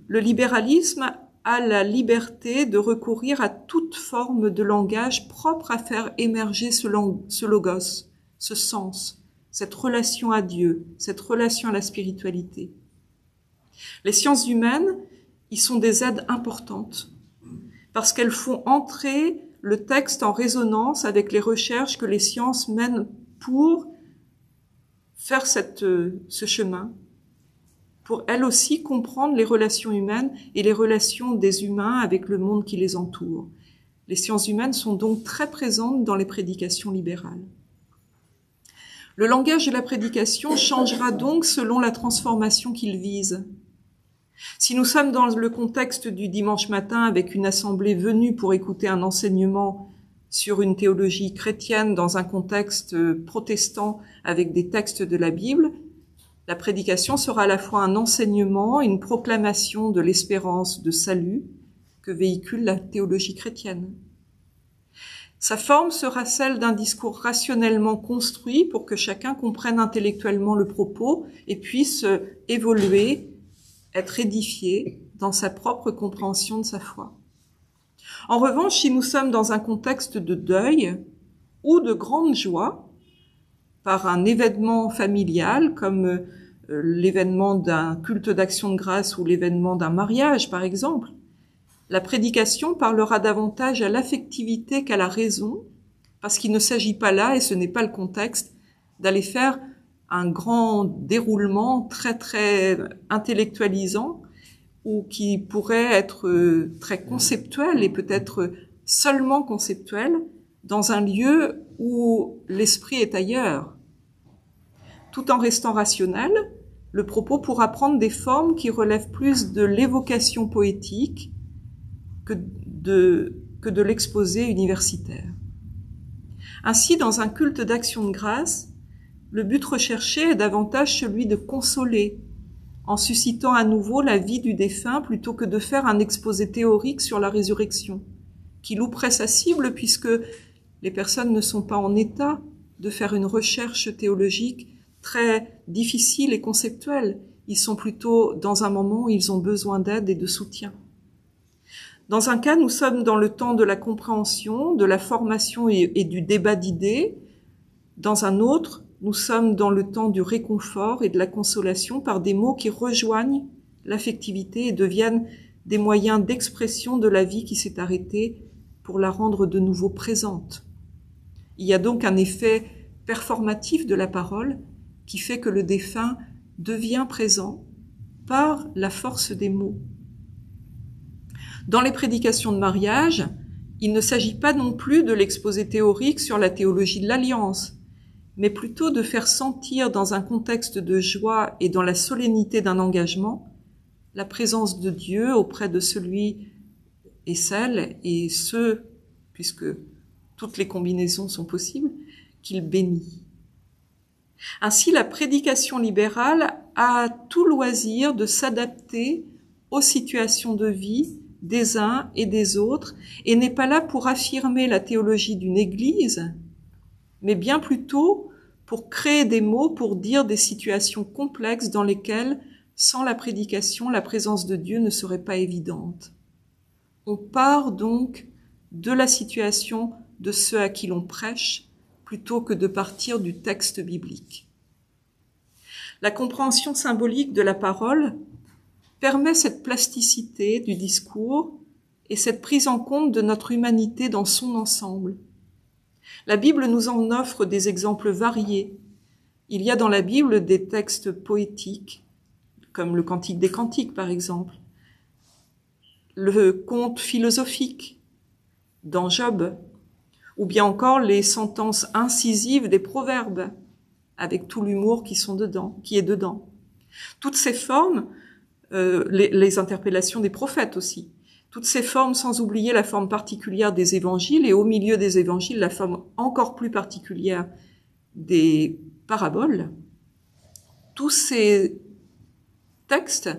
Speaker 2: le libéralisme a la liberté de recourir à toute forme de langage propre à faire émerger ce logos, ce sens, cette relation à Dieu, cette relation à la spiritualité. Les sciences humaines y sont des aides importantes parce qu'elles font entrer le texte en résonance avec les recherches que les sciences mènent pour faire ce chemin, pour elles aussi comprendre les relations humaines et les relations des humains avec le monde qui les entoure. Les sciences humaines sont donc très présentes dans les prédications libérales. Le langage de la prédication changera donc selon la transformation qu'il vise. Si nous sommes dans le contexte du dimanche matin avec une assemblée venue pour écouter un enseignement sur une théologie chrétienne dans un contexte protestant avec des textes de la Bible, la prédication sera à la fois un enseignement et une proclamation de l'espérance de salut que véhicule la théologie chrétienne. Sa forme sera celle d'un discours rationnellement construit pour que chacun comprenne intellectuellement le propos et puisse évoluer, être édifié dans sa propre compréhension de sa foi. En revanche, si nous sommes dans un contexte de deuil ou de grande joie, par un événement familial comme l'événement d'un culte d'action de grâce ou l'événement d'un mariage, par exemple, la prédication parlera davantage à l'affectivité qu'à la raison, parce qu'il ne s'agit pas là, et ce n'est pas le contexte, d'aller faire un grand déroulement très très intellectualisant ou qui pourrait être très conceptuel et peut-être seulement conceptuel dans un lieu où l'esprit est ailleurs. Tout en restant rationnel, le propos pourra prendre des formes qui relèvent plus de l'évocation poétique que de l'exposé universitaire. Ainsi, dans un culte d'action de grâce, le but recherché est davantage celui de consoler, en suscitant à nouveau la vie du défunt plutôt que de faire un exposé théorique sur la résurrection, qui louperait sa cible puisque les personnes ne sont pas en état de faire une recherche théologique très difficile et conceptuelle. Ils sont plutôt dans un moment où ils ont besoin d'aide et de soutien. Dans un cas, nous sommes dans le temps de la compréhension, de la formation et du débat d'idées. Dans un autre, nous sommes dans le temps du réconfort et de la consolation par des mots qui rejoignent l'affectivité et deviennent des moyens d'expression de la vie qui s'est arrêtée pour la rendre de nouveau présente. Il y a donc un effet performatif de la parole qui fait que le défunt devient présent par la force des mots. Dans les prédications de mariage, il ne s'agit pas non plus de l'exposé théorique sur la théologie de l'alliance, mais plutôt de faire sentir dans un contexte de joie et dans la solennité d'un engagement la présence de Dieu auprès de celui et celle et ceux, puisque toutes les combinaisons sont possibles, qu'il bénit. Ainsi, la prédication libérale a tout loisir de s'adapter aux situations de vie des uns et des autres et n'est pas là pour affirmer la théologie d'une église, mais bien plutôt pour créer des mots pour dire des situations complexes dans lesquelles, sans la prédication, la présence de Dieu ne serait pas évidente. On part donc de la situation de ceux à qui l'on prêche, plutôt que de partir du texte biblique. La compréhension symbolique de la parole permet cette plasticité du discours et cette prise en compte de notre humanité dans son ensemble. La Bible nous en offre des exemples variés. Il y a dans la Bible des textes poétiques, comme le Cantique des Cantiques par exemple, le conte philosophique dans Job, ou bien encore les sentences incisives des proverbes, avec tout l'humour qui est dedans. Toutes ces formes, les interpellations des prophètes aussi, toutes ces formes, sans oublier la forme particulière des évangiles, et au milieu des évangiles, la forme encore plus particulière des paraboles, tous ces textes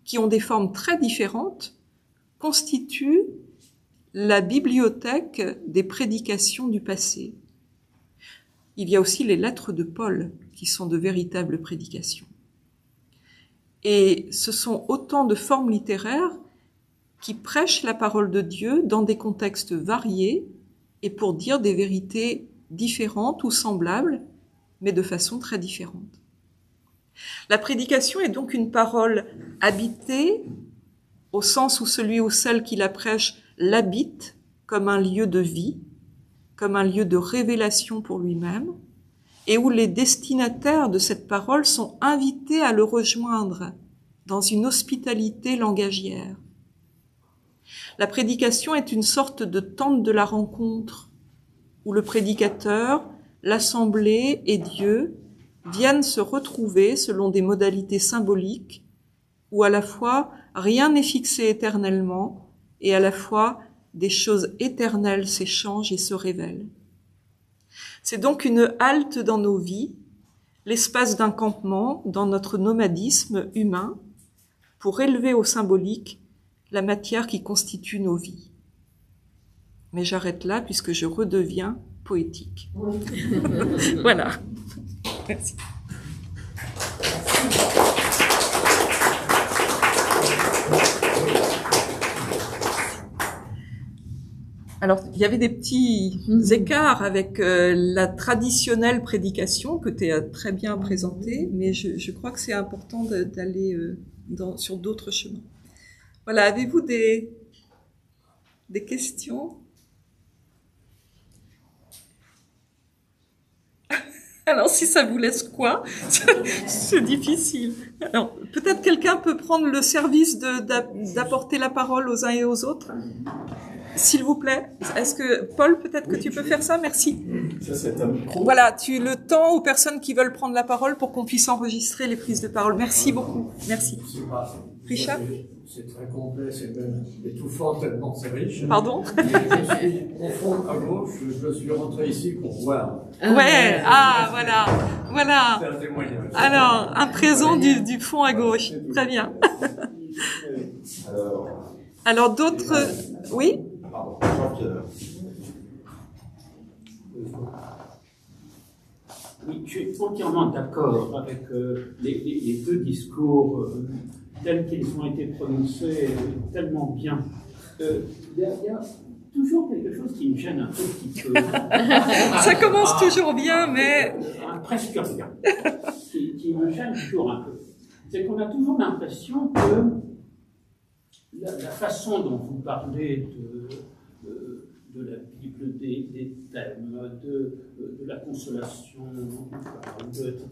Speaker 2: qui ont des formes très différentes constituent la bibliothèque des prédications du passé. Il y a aussi les lettres de Paul qui sont de véritables prédications. Et ce sont autant de formes littéraires qui prêchent la parole de Dieu dans des contextes variés et pour dire des vérités différentes ou semblables, mais de façon très différente. La prédication est donc une parole habitée, au sens où celui ou celle qui la prêche l'habite comme un lieu de vie, comme un lieu de révélation pour lui-même, et où les destinataires de cette parole sont invités à le rejoindre dans une hospitalité langagière. La prédication est une sorte de tente de la rencontre, où le prédicateur, l'assemblée et Dieu viennent se retrouver selon des modalités symboliques, où à la fois rien n'est fixé éternellement, et à la fois des choses éternelles s'échangent et se révèlent. C'est donc une halte dans nos vies, l'espace d'un campement dans notre nomadisme humain, pour élever au symbolique la matière qui constitue nos vies. Mais j'arrête là puisque je redeviens poétique. Voilà. Merci. Alors, il y avait des petits écarts avec la traditionnelle prédication que tu as très bien présentée, mais je crois que c'est important d'aller sur d'autres chemins. Voilà, avez-vous des questions? Alors, si ça vous laisse quoi? C'est difficile. Alors, peut-être quelqu'un peut prendre le service d'apporter la parole aux uns et aux autres? S'il vous plaît. Est-ce que, Paul, peut-être que tu peux faire ça? Merci.
Speaker 3: Ça, c'est un micro.
Speaker 2: Voilà, tu le temps aux personnes qui veulent prendre la parole pour qu'on puisse enregistrer les prises de parole. Merci beaucoup. Merci. Richard?
Speaker 3: C'est très complet, c'est même étouffant tellement c'est riche.
Speaker 2: Pardon?
Speaker 3: Je suis au fond à gauche, je suis rentré ici pour voir.
Speaker 2: Ouais, voilà.
Speaker 3: C'est un témoignage.
Speaker 2: Alors, un présent du fond à gauche. Très bien. Alors d'autres... Oui?
Speaker 4: Pardon, Jean-Pierre.
Speaker 5: Oui, je suis entièrement d'accord avec les deux discours tels qu'ils ont été prononcés tellement bien. Il y a toujours quelque chose qui me gêne un tout petit peu.
Speaker 2: Ça commence toujours bien, mais...
Speaker 5: Presque rien. Qui me gêne toujours un peu. C'est qu'on a toujours l'impression que la façon dont vous parlez de la Bible, des thèmes, de la consolation, etc.,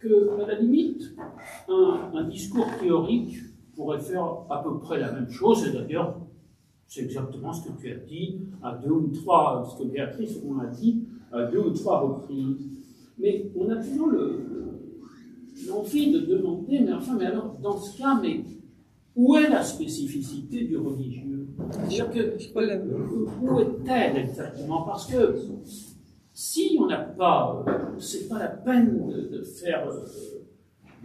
Speaker 5: que, à la limite, un discours théorique pourrait faire à peu près la même chose, et d'ailleurs, c'est exactement ce que tu as dit à deux ou trois, ce que Béatrice on a dit à deux ou trois reprises. Mais on a toujours l'envie de demander, mais enfin, mais alors, dans ce cas, mais où est la spécificité du religieux? C'est-à-dire où est-elle exactement? Parce que si on n'a pas, c'est pas la peine de faire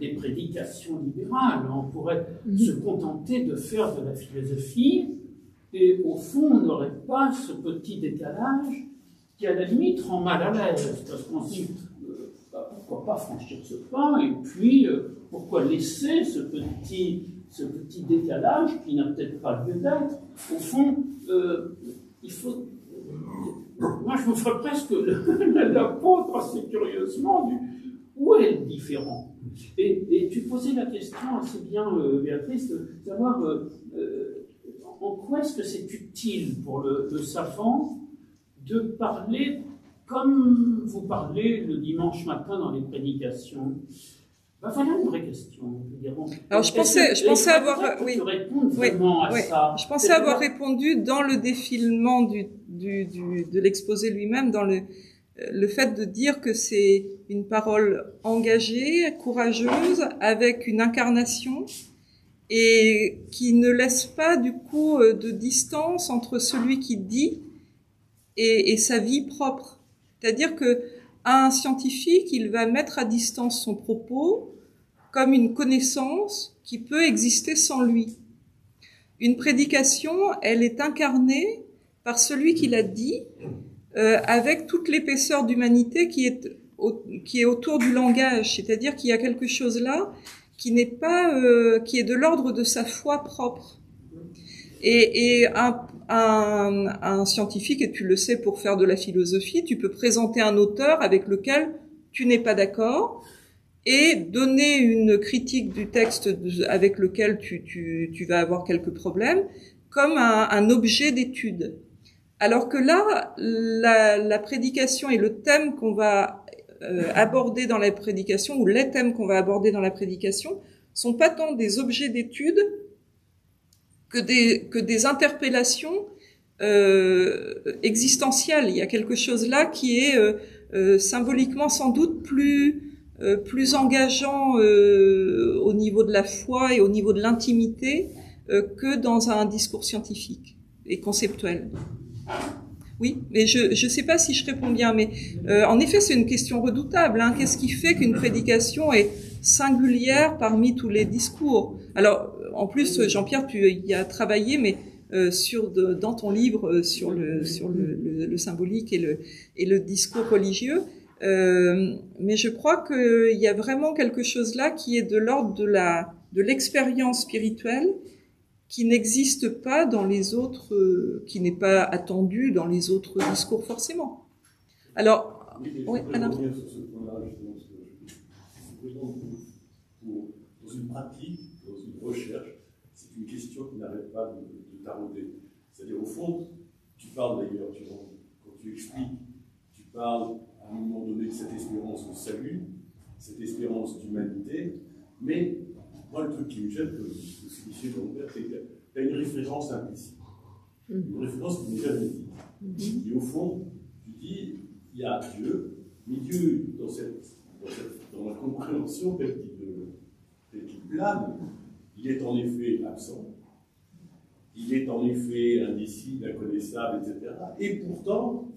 Speaker 5: des prédications libérales, on pourrait se contenter de faire de la philosophie, et au fond, on n'aurait pas ce petit décalage qui, à la limite, rend mal à l'aise, parce qu'on se dit, pourquoi pas franchir ce pas, et puis, pourquoi laisser ce petit décalage qui n'a peut-être pas lieu d'être. Au fond, il faut... Moi, je me ferais presque l'apôtre assez curieusement où est le différent. Et tu posais la question assez bien, Béatrice, de savoir en quoi est-ce que c'est utile pour le savant de parler comme vous parlez le dimanche matin dans les prédications. Ben voilà une vraie question.
Speaker 2: Alors je pensais avoir, oui,
Speaker 5: oui, ça.
Speaker 2: Je pensais avoir répondu dans le défilement de l'exposé lui-même, dans le fait de dire que c'est une parole engagée, courageuse, avec une incarnation, et qui ne laisse pas du coup de distance entre celui qui dit et sa vie propre. C'est-à-dire que un scientifique, il va mettre à distance son propos comme une connaissance qui peut exister sans lui. Une prédication, elle est incarnée par celui qui l'a dit, avec toute l'épaisseur d'humanité qui est autour du langage. C'est-à-dire qu'il y a quelque chose là qui n'est pas, qui est de l'ordre de sa foi propre. Et un scientifique, et tu le sais pour faire de la philosophie, tu peux présenter un auteur avec lequel tu n'es pas d'accord et donner une critique du texte avec lequel tu vas avoir quelques problèmes comme un objet d'étude. Alors que là, la prédication et le thème qu'on va aborder dans la prédication, ou les thèmes qu'on va aborder dans la prédication, sont pas tant des objets d'étude que des interpellations existentielles. Il y a quelque chose là qui est symboliquement sans doute plus engageant au niveau de la foi et au niveau de l'intimité que dans un discours scientifique et conceptuel. Oui, mais je sais pas si je réponds bien, mais en effet c'est une question redoutable. Hein. Qu'est-ce qui fait qu'une prédication est singulière parmi tous les discours? Alors, en plus, Jean-Pierre, tu y as travaillé, mais dans ton livre sur le symbolique et le discours religieux. Mais je crois qu'il y a vraiment quelque chose là qui est de l'ordre de l'expérience spirituelle qui n'existe pas dans les autres, qui n'est pas attendu dans les autres discours forcément. Alors, oui, Alain.
Speaker 4: Sur ce point-là, justement, dans une pratique, dans une recherche, c'est une question qui n'arrête pas de tarauder. C'est-à-dire, au fond, tu parles d'ailleurs, quand tu expliques, tu parles à un moment donné de cette espérance de salut, cette espérance d'humanité, mais moi, le truc qui me gêne, c'est Michel Lambert, c'est que tu as une référence implicite, une référence qui n'est jamais dite. Et au fond, tu dis, il y a Dieu, mais Dieu, dans la compréhension telle qu'il plane, il est en effet absent, il est en effet indicible, inconnaissable, etc. Et pourtant,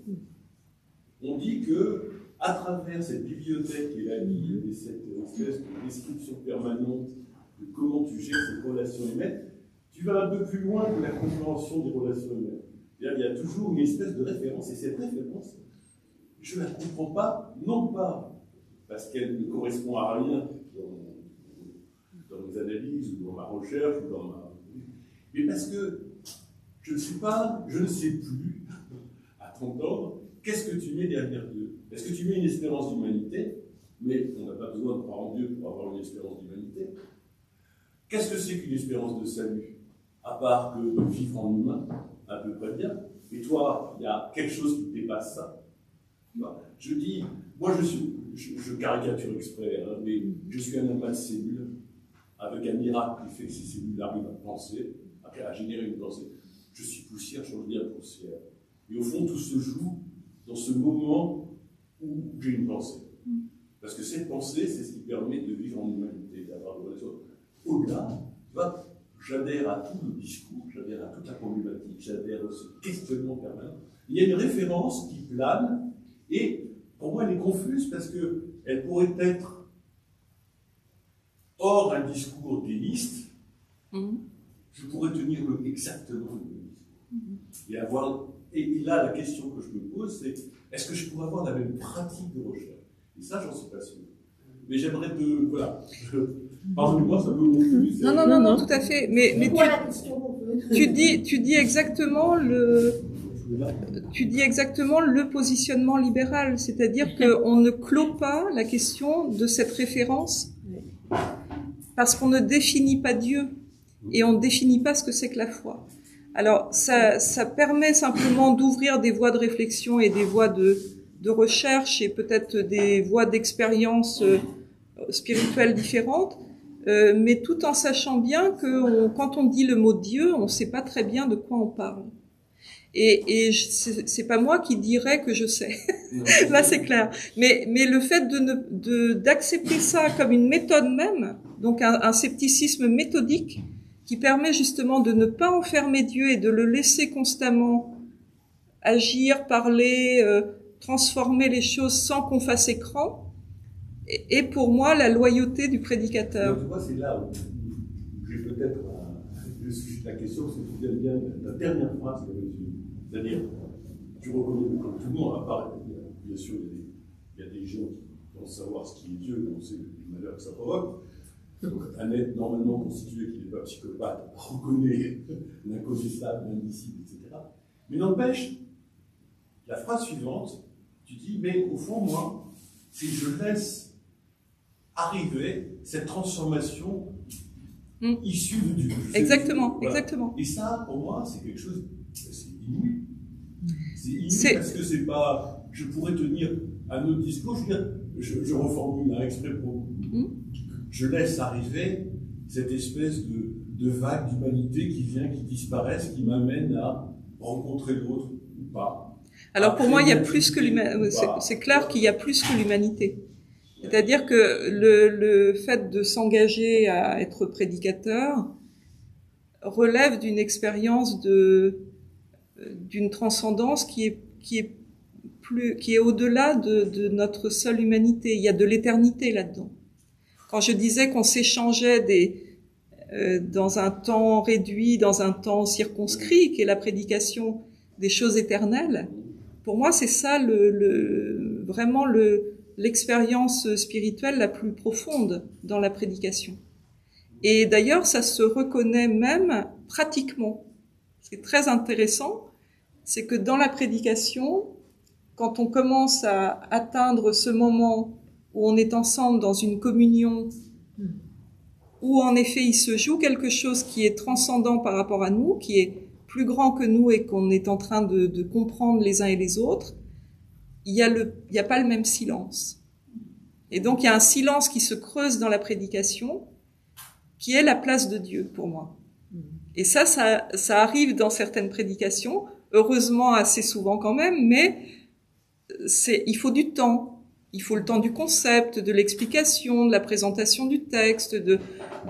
Speaker 4: on dit que, à travers cette bibliothèque et la vie et cette espèce de description permanente de comment tu gères cette relation humaine, tu vas un peu plus loin que la compréhension des relations humaines. Il y a toujours une espèce de référence, et cette référence, je ne la comprends pas, non pas parce qu'elle ne correspond à rien dans mes analyses, ou dans ma recherche, mais parce que je ne sais plus, à t'entendre, qu'est-ce que tu mets derrière Dieu? Est-ce que tu mets une espérance d'humanité? Mais on n'a pas besoin de croire en Dieu pour avoir une espérance d'humanité. Qu'est-ce que c'est qu'une espérance de salut? À part que de vivre en humain, à peu près bien. Et toi, il y a quelque chose qui dépasse ça. Je dis, moi je caricature exprès, hein, mais je suis un amas de cellules, avec un miracle qui fait que ces cellules arrivent à penser, à générer une pensée. Je suis poussière, je reviens poussière. Et au fond, tout se joue dans ce moment où j'ai une pensée. Parce que cette pensée, c'est ce qui permet de vivre en humanité, d'avoir des relations. Au-delà, tu vois, j'adhère à tout le discours, j'adhère à toute la problématique, j'adhère à ce questionnement permanent. Il y a une référence qui plane, et pour moi, elle est confuse parce qu'elle pourrait être hors un discours déiste. Je pourrais tenir exactement le même discours. Et là, la question que je me pose, c'est est-ce que je pourrais avoir la même pratique de recherche? Et ça, j'en suis pas sûr. Mais j'aimerais voilà. Pardonnez-moi, ça me confuse.
Speaker 2: Non, tout à fait. Mais tu dis exactement le positionnement libéral, c'est-à-dire qu'on ne clôt pas la question de cette référence parce qu'on ne définit pas Dieu et on ne définit pas ce que c'est que la foi. Alors, ça permet simplement d'ouvrir des voies de réflexion et des voies de recherche et peut-être des voies d'expérience spirituelles différentes, mais tout en sachant bien que quand on dit le mot Dieu, on ne sait pas très bien de quoi on parle. Et c'est pas moi qui dirais que je sais. Là, c'est clair. Mais le fait d'accepter ça comme une méthode même, donc un scepticisme méthodique qui permet justement de ne pas enfermer Dieu et de le laisser constamment agir, parler, transformer les choses sans qu'on fasse écran, et pour moi la loyauté du prédicateur.
Speaker 4: Tu vois, c'est là où j'ai peut-être le sujet de la question, c'est que tu aimes bien la dernière phrase que tu dis. C'est-à-dire, tu reconnais comme tout le monde, à part, bien sûr, il y a des gens qui pensent savoir ce qui est Dieu, on sait le malheur que ça provoque. Donc, un être normalement constitué qui n'est pas psychopathe reconnaît l'inconnaissable, l'indicible, etc. Mais n'empêche, la phrase suivante, tu dis, mais au fond, moi, si je laisse arriver cette transformation issue de Dieu.
Speaker 2: Exactement,
Speaker 4: voilà.
Speaker 2: Exactement.
Speaker 4: Et ça, pour moi, c'est quelque chose, c'est inouï. C'est inouï parce que c'est pas, je pourrais tenir un autre discours, je reformule exprès pour je laisse arriver cette espèce de vague d'humanité qui vient, qui disparaît, qui m'amène à rencontrer l'autre ou pas.
Speaker 2: Alors pour moi, il y a plus que l'humanité. C'est clair qu'il y a plus que l'humanité. C'est-à-dire que le fait de s'engager à être prédicateur relève d'une expérience d'une transcendance qui est au-delà de notre seule humanité. Il y a de l'éternité là-dedans. Quand je disais qu'on s'échangeait dans un temps réduit, dans un temps circonscrit, qui est la prédication des choses éternelles, pour moi, c'est ça vraiment l'expérience spirituelle la plus profonde dans la prédication. Et d'ailleurs, ça se reconnaît même pratiquement. Ce qui est très intéressant, c'est que dans la prédication, quand on commence à atteindre ce moment où on est ensemble dans une communion, où en effet il se joue quelque chose qui est transcendant par rapport à nous, qui est plus grand que nous et qu'on est en train de comprendre les uns et les autres, il y a pas le même silence. Et donc il y a un silence qui se creuse dans la prédication, qui est la place de Dieu pour moi. Et ça arrive dans certaines prédications, heureusement assez souvent quand même, mais il faut du temps. Il faut le temps du concept, de l'explication, de la présentation du texte, de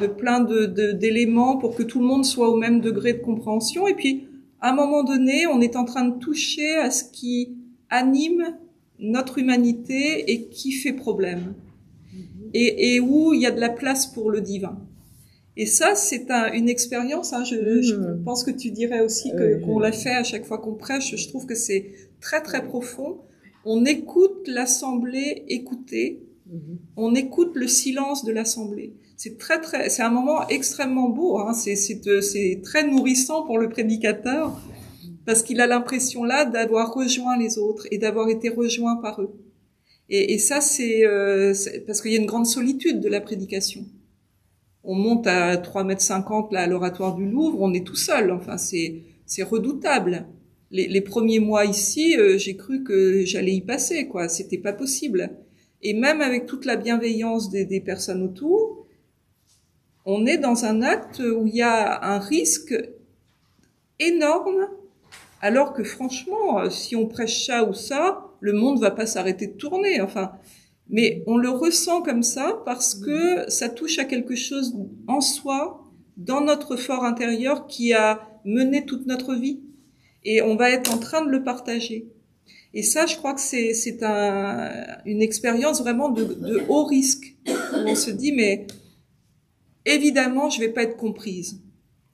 Speaker 2: plein d'éléments pour que tout le monde soit au même degré de compréhension. Et puis, à un moment donné, on est en train de toucher à ce qui anime notre humanité et qui fait problème. Et où il y a de la place pour le divin. Et ça, c'est une expérience, hein, je pense que tu dirais aussi qu'on l'a fait à chaque fois qu'on prêche. Je trouve que c'est très, très profond. On écoute l'assemblée écouter, on écoute le silence de l'assemblée. C'est un moment extrêmement beau, hein. C'est très nourrissant pour le prédicateur, parce qu'il a l'impression là d'avoir rejoint les autres et d'avoir été rejoint par eux. Et ça, c'est parce qu'il y a une grande solitude de la prédication. On monte à 3,50 m là à l'oratoire du Louvre, on est tout seul, enfin c'est redoutable. Les premiers mois ici, j'ai cru que j'allais y passer, quoi. C'était pas possible. Et même avec toute la bienveillance des personnes autour, on est dans un acte où il y a un risque énorme, alors que franchement, si on prêche ça ou ça, le monde va pas s'arrêter de tourner, enfin. Mais on le ressent comme ça parce que ça touche à quelque chose en soi, dans notre fort intérieur qui a mené toute notre vie. Et on va être en train de le partager. Et ça, je crois que c'est une expérience vraiment de haut risque. Où on se dit, mais évidemment, je vais pas être comprise.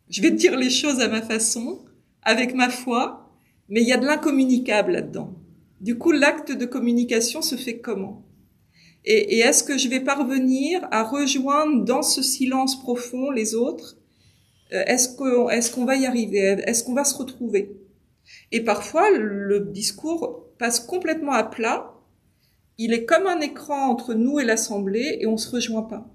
Speaker 2: Je vais dire les choses à ma façon, avec ma foi, mais il y a de l'incommunicable là-dedans. Du coup, l'acte de communication se fait comment? Et est-ce que je vais parvenir à rejoindre dans ce silence profond les autres? Est-ce qu'on va y arriver? Est-ce qu'on va se retrouver? Et parfois, le discours passe complètement à plat. Il est comme un écran entre nous et l'assemblée et on se rejoint pas.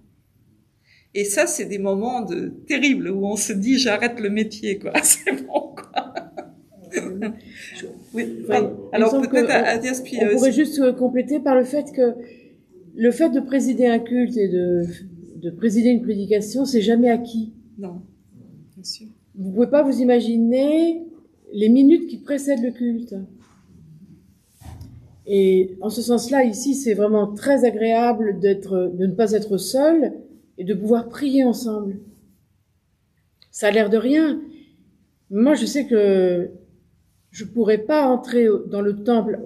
Speaker 2: Et ça, c'est des moments terribles où on se dit, j'arrête le métier, quoi. C'est bon, quoi.
Speaker 1: Oui,
Speaker 2: alors peut-être Adias, puis
Speaker 1: on pourrait juste compléter par le fait que le fait de présider un culte et de présider une prédication, c'est jamais acquis.
Speaker 2: Non, bien sûr.
Speaker 1: Vous pouvez pas vous imaginer les minutes qui précèdent le culte. Et en ce sens-là, ici, c'est vraiment très agréable de ne pas être seul et de pouvoir prier ensemble. Ça a l'air de rien. Moi, je sais que je pourrais pas entrer dans le temple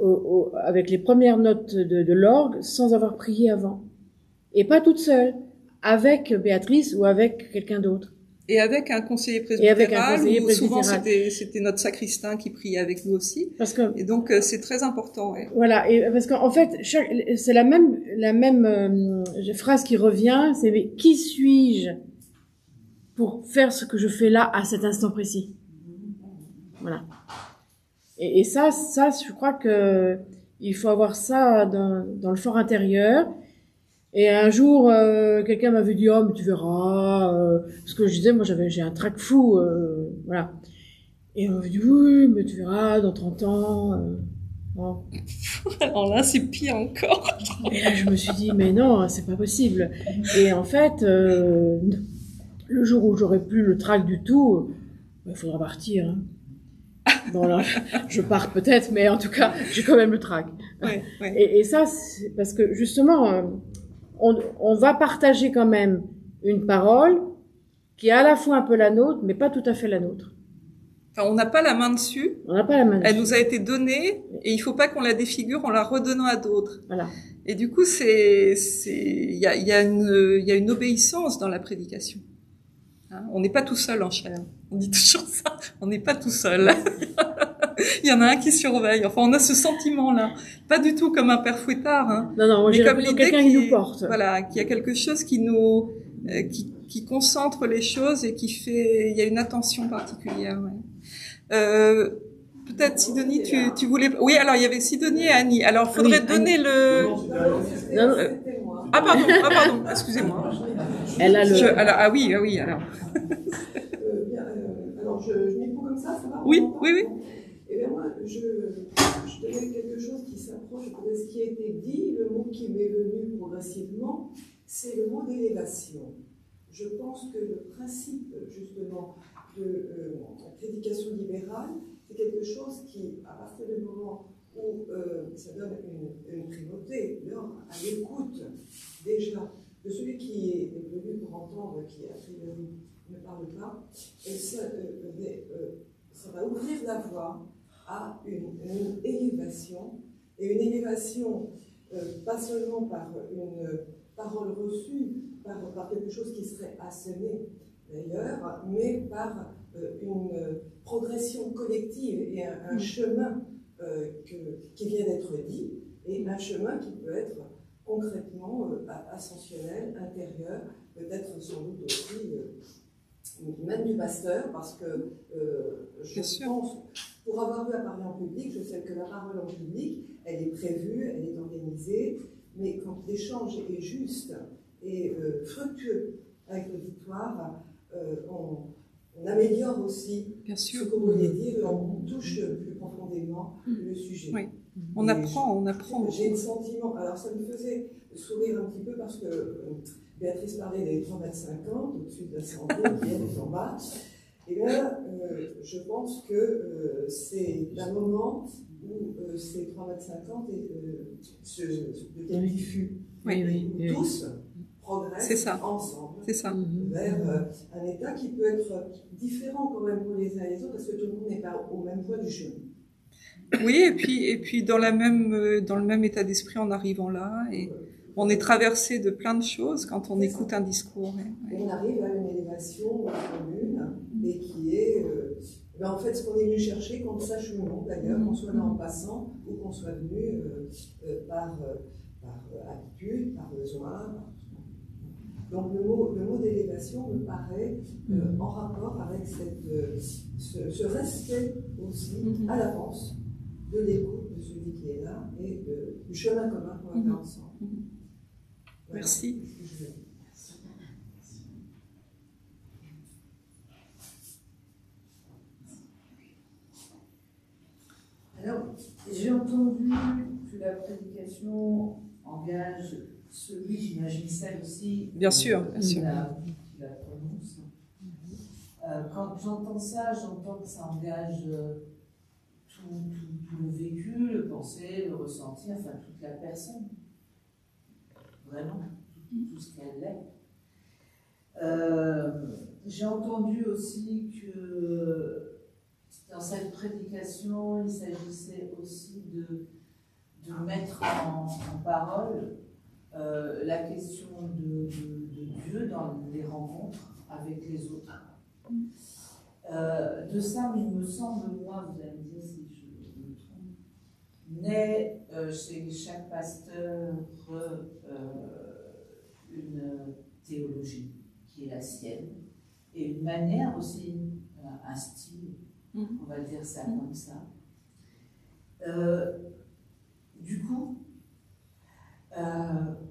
Speaker 1: avec les premières notes de l'orgue sans avoir prié avant. Et pas toute seule, avec Béatrice ou avec quelqu'un d'autre.
Speaker 2: Et avec un conseiller presbytéral, où souvent c'était notre sacristain qui priait avec nous aussi. Et donc c'est très important. Ouais.
Speaker 1: Voilà, et parce qu'en fait, c'est la même phrase qui revient, c'est mais qui suis-je pour faire ce que je fais là à cet instant précis. Voilà. Et ça, je crois que il faut avoir ça dans le fort intérieur. Et un jour, quelqu'un m'avait dit, oh, mais tu verras, parce que je disais, moi, j'ai un trac fou, voilà. Et on m'avait dit, oui, mais tu verras, dans 30 ans, bon.
Speaker 2: Alors là, c'est pire encore.
Speaker 1: Et là, je me suis dit, mais non, c'est pas possible. Et en fait, le jour où j'aurai plus le trac du tout, il faudra partir, hein. Bon, là, je pars peut-être, mais en tout cas, j'ai quand même le trac.
Speaker 2: Ouais, ouais.
Speaker 1: Et ça, c'est parce que justement, on va partager quand même une parole qui est à la fois un peu la nôtre, mais pas tout à fait la nôtre.
Speaker 2: Enfin, on n'a pas la main dessus.
Speaker 1: On n'a pas la main dessus.
Speaker 2: Elle nous a été donnée et il faut pas qu'on la défigure en la redonnant à d'autres.
Speaker 1: Voilà.
Speaker 2: Et du coup, il y a une obéissance dans la prédication. Hein, on n'est pas tout seul en chair. On dit toujours ça. On n'est pas tout seul. Il y en a un qui surveille. Enfin, on a ce sentiment-là. Pas du tout comme un père fouettard. Hein.
Speaker 1: Non, moi, j'ai l'idée quelqu'un qui nous porte.
Speaker 2: Voilà, qu'il y a quelque chose qui nous, qui concentre les choses et qui fait, il y a une attention particulière. Ouais. Peut-être Sidonie, tu voulais. Oui, alors il y avait Sidonie et Annie. Alors, faudrait donner le. Ah pardon. Excusez-moi.
Speaker 1: Elle a le.
Speaker 2: Ah oui. Alors.
Speaker 6: Alors, je m'y prends comme ça va?
Speaker 2: Oui.
Speaker 6: Eh bien, moi, je tenais quelque chose qui s'approche de ce qui a été dit. Le mot qui m'est venu progressivement, c'est le mot d'élévation. Je pense que le principe, justement, de la prédication libérale, c'est quelque chose qui, à partir du moment où ça donne une primauté, à l'écoute, déjà, de celui qui est venu pour entendre, qui a priori ne parle pas, et ça va ouvrir la voie à une élévation, et une élévation pas seulement par une parole reçue, par quelque chose qui serait asséné d'ailleurs, mais par une progression collective et un chemin qui vient d'être dit, et un chemin qui peut être concrètement ascensionnel, intérieur, peut-être sans doute aussi même du pasteur, parce que je pense, pour avoir eu à parler en public, je sais que la parole en public, elle est prévue, elle est organisée, mais quand l'échange est juste et fructueux avec l'auditoire, on améliore aussi ce qu'on voulait dire, on touche plus profondément le sujet.
Speaker 2: Oui. On apprend.
Speaker 6: J'ai le sentiment, alors ça me faisait sourire un petit peu parce que Béatrice parlait des 3,50 m au-dessus de la santé, qui est en bas. Et là, je pense que c'est un moment où ces 3,50 m deviennent diffus.
Speaker 2: Oui.
Speaker 6: Tous progressent ensemble vers un état qui peut être différent quand même pour les uns et les autres, parce que tout le monde n'est pas au même point du chemin.
Speaker 2: Oui, et puis dans le même état d'esprit en arrivant là, et on est traversé de plein de choses quand on écoute un discours.
Speaker 6: On arrive à une élévation commune, et qui est en fait ce qu'on est venu chercher, qu'on le sache ou non d'ailleurs, qu'on soit là en passant ou qu'on soit venu par habitude, par besoin. Donc le mot d'élévation me paraît en rapport avec ce respect aussi à l'avance de l'écoute de celui qui est là et du chemin commun qu'on va faire ensemble. Voilà.
Speaker 2: Merci.
Speaker 7: Alors, j'ai entendu que la prédication engage celui, j'imagine celle aussi.
Speaker 2: Bien sûr, bien sûr.
Speaker 7: Qui la prononce. Quand j'entends ça, j'entends que ça engage tout le vécu, le penser, le ressenti, enfin toute la personne. Vraiment, tout ce qu'elle est. J'ai entendu aussi que dans cette prédication, il s'agissait aussi de mettre en parole la question de Dieu dans les rencontres avec les autres. De ça, il me semble, moi, vous allez me dire si je me trompe, naît chez chaque pasteur une théologie qui est la sienne, et une manière aussi, un style, on va dire ça comme ça. Du coup,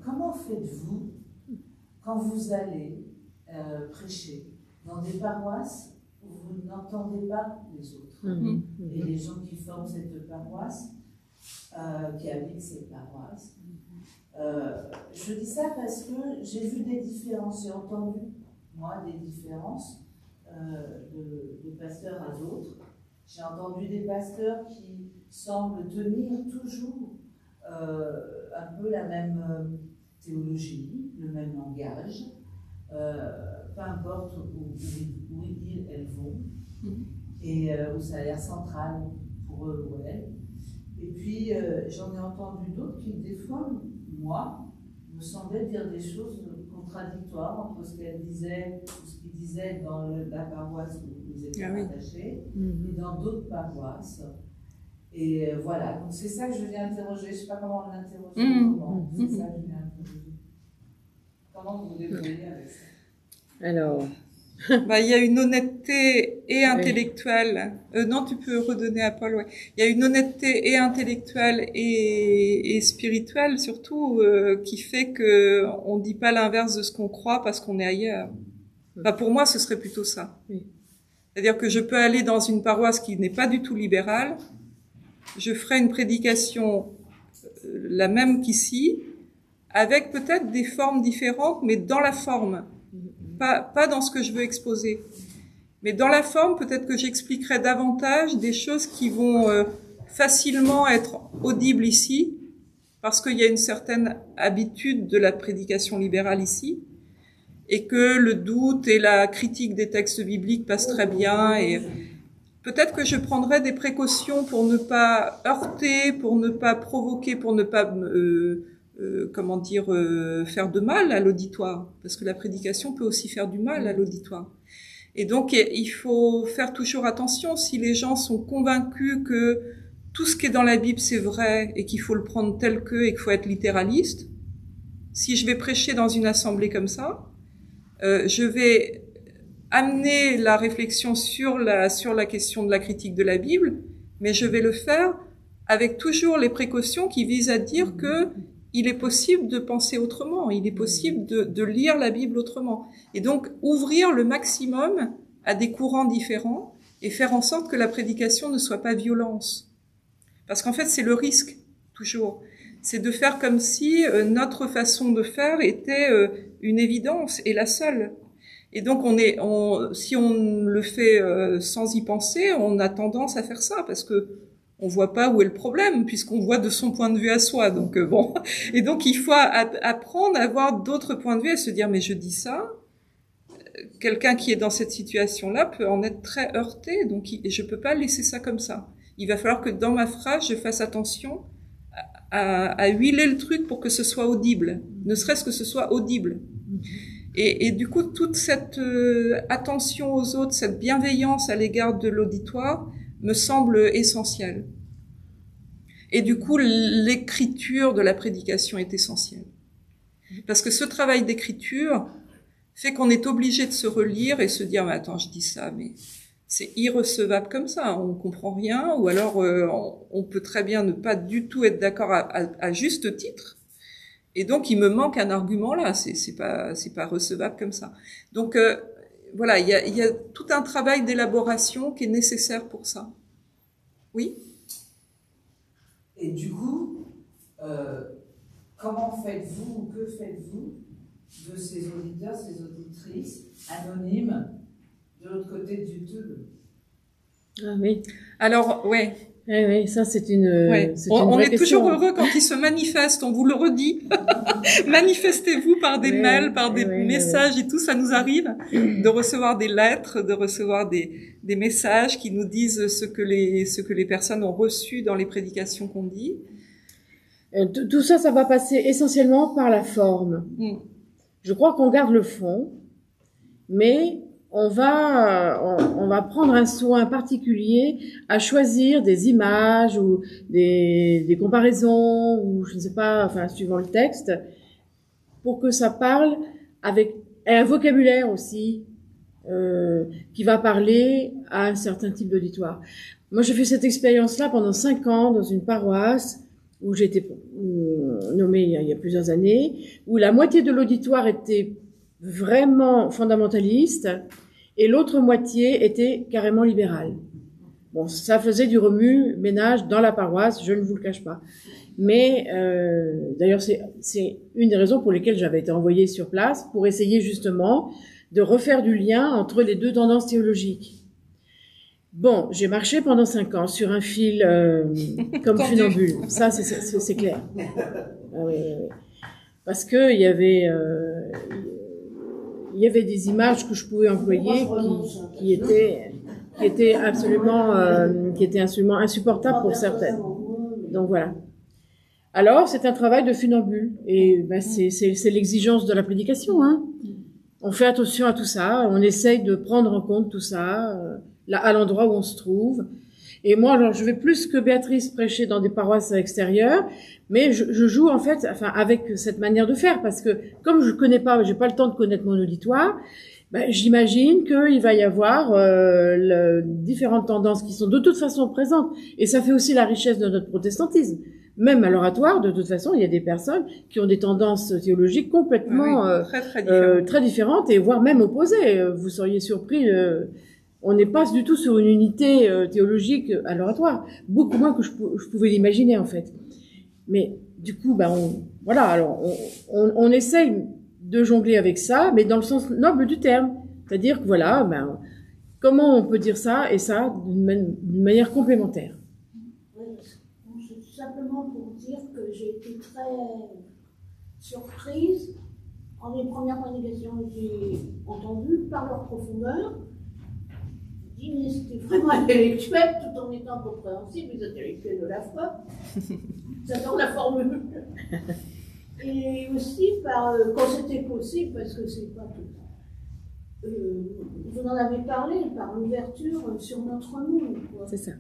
Speaker 7: comment faites-vous quand vous allez prêcher dans des paroisses où vous n'entendez pas les autres et les gens qui forment cette paroisse, qui habitent cette paroisse? Je dis ça parce que j'ai vu des différences, j'ai entendu, moi, des différences de pasteurs à d'autres. J'ai entendu des pasteurs qui semblent tenir toujours un peu la même théologie, le même langage, peu importe où elles vont, et où ça a l'air central pour eux ou elles. Et puis j'en ai entendu d'autres qui, des fois, moi, me semblaient dire des choses contradictoires entre ce qu'elles disaient, ou ce qu'ils disaient dans la paroisse où ils étaient attachés, et dans d'autres paroisses. Et voilà, donc c'est ça que je viens interroger. Je ne sais pas comment on l'interroge. C'est ça que je viens interroger. Comment vous vous débrouillez avec ça?
Speaker 1: Alors,
Speaker 2: il y a une honnêteté et intellectuelle. Non, tu peux redonner à Paul. Ouais. Il y a une honnêteté et intellectuelle et spirituelle surtout qui fait que on dit pas l'inverse de ce qu'on croit parce qu'on est ailleurs. Enfin, pour moi, ce serait plutôt ça.
Speaker 1: Oui.
Speaker 2: C'est-à-dire que je peux aller dans une paroisse qui n'est pas du tout libérale. Je ferai une prédication la même qu'ici, avec peut-être des formes différentes, mais dans la forme. Pas dans ce que je veux exposer. Mais dans la forme, peut-être que j'expliquerai davantage des choses qui vont facilement être audibles ici, parce qu'il y a une certaine habitude de la prédication libérale ici, et que le doute et la critique des textes bibliques passent très bien. Et peut-être que je prendrai des précautions pour ne pas heurter, pour ne pas provoquer, pour ne pas faire de mal à l'auditoire, parce que la prédication peut aussi faire du mal à l'auditoire. Et donc, il faut faire toujours attention. Si les gens sont convaincus que tout ce qui est dans la Bible, c'est vrai, et qu'il faut le prendre tel que, et qu'il faut être littéraliste, si je vais prêcher dans une assemblée comme ça, je vais amener la réflexion sur la question de la critique de la Bible, mais je vais le faire avec toujours les précautions qui visent à dire que il est possible de penser autrement, il est possible de lire la Bible autrement. Et donc, ouvrir le maximum à des courants différents et faire en sorte que la prédication ne soit pas violence. Parce qu'en fait, c'est le risque, toujours. C'est de faire comme si notre façon de faire était une évidence et la seule. Et donc, si on le fait sans y penser, on a tendance à faire ça, parce que on voit pas où est le problème, puisqu'on voit de son point de vue à soi. Donc bon, et donc il faut apprendre à avoir d'autres points de vue, à se dire mais je dis ça. Quelqu'un qui est dans cette situation-là peut en être très heurté, donc je peux pas laisser ça comme ça. Il va falloir que dans ma phrase, je fasse attention à huiler le truc pour que ce soit audible, ne serait-ce que ce soit audible. Et du coup, toute cette attention aux autres, cette bienveillance à l'égard de l'auditoire, me semble essentielle. Et du coup, l'écriture de la prédication est essentielle. Parce que ce travail d'écriture fait qu'on est obligé de se relire et se dire, mais attends, je dis ça, mais c'est irrecevable comme ça, on comprend rien, ou alors on peut très bien ne pas du tout être d'accord à juste titre. Et donc, il me manque un argument là, c'est pas recevable comme ça. Donc, voilà, il y a tout un travail d'élaboration qui est nécessaire pour ça. Oui?
Speaker 7: Et du coup, comment faites-vous ou que faites-vous de ces auditeurs, ces auditrices anonymes de l'autre côté de YouTube?
Speaker 1: Ah oui.
Speaker 2: Alors, ouais.
Speaker 1: Oui, ça c'est une.
Speaker 2: Ouais.
Speaker 1: C'est
Speaker 2: On
Speaker 1: une vraie
Speaker 2: est
Speaker 1: question.
Speaker 2: toujours heureux quand ils se manifestent, on vous le redit. Manifestez-vous par des mails, par des messages et tout, ça nous arrive de recevoir des lettres, de recevoir des messages qui nous disent ce que les personnes ont reçu dans les prédications qu'on dit.
Speaker 1: Tout ça, ça va passer essentiellement par la forme. Je crois qu'on garde le fond, mais on va prendre un soin particulier à choisir des images ou des comparaisons ou je ne sais pas, enfin suivant le texte, pour que ça parle avec un vocabulaire aussi qui va parler à un certain type d'auditoire. Moi, j'ai fait cette expérience-là pendant 5 ans dans une paroisse où j'ai été nommée il y a plusieurs années, où la moitié de l'auditoire était vraiment fondamentaliste et l'autre moitié était carrément libérale. Bon, ça faisait du remue-ménage dans la paroisse, je ne vous le cache pas. Mais d'ailleurs, c'est une des raisons pour lesquelles j'avais été envoyée sur place, pour essayer justement de refaire du lien entre les deux tendances théologiques. Bon, j'ai marché pendant 5 ans sur un fil comme funambule. Ça, c'est clair. Ah, oui. Parce que il y avait des images que je pouvais employer qui étaient absolument insupportables pour certaines. Donc voilà. Alors, c'est un travail de funambule. Et ben, c'est l'exigence de la prédication, hein. On fait attention à tout ça. On essaye de prendre en compte tout ça, là, à l'endroit où on se trouve. Et moi, alors, je vais plus que Béatrice prêcher dans des paroisses extérieures, mais je joue, en fait, enfin, avec cette manière de faire, parce que, comme je connais pas, j'ai pas le temps de connaître mon auditoire, ben, j'imagine qu'il va y avoir, différentes tendances qui sont de toute façon présentes. Et ça fait aussi la richesse de notre protestantisme. Même à l'oratoire, de toute façon, il y a des personnes qui ont des tendances théologiques complètement très différentes et voire même opposées. Vous seriez surpris, on n'est pas du tout sur une unité théologique à l'oratoire, beaucoup moins que je pouvais l'imaginer en fait. Mais du coup, ben voilà, alors on essaye de jongler avec ça, mais dans le sens noble du terme, c'est-à-dire que voilà, ben comment on peut dire ça et ça d'une manière complémentaire.
Speaker 8: Simplement pour dire que j'ai été très surprise en les premières prédications que j'ai entendues par leur profondeur. Je dis, mais c'était vraiment intellectuel tout en étant compréhensible, les intellectuels de la foi. J'adore la formule. Et aussi par, quand c'était possible, parce que c'est pas tout. Vous en avez parlé par l'ouverture sur notre monde.
Speaker 1: C'est ça.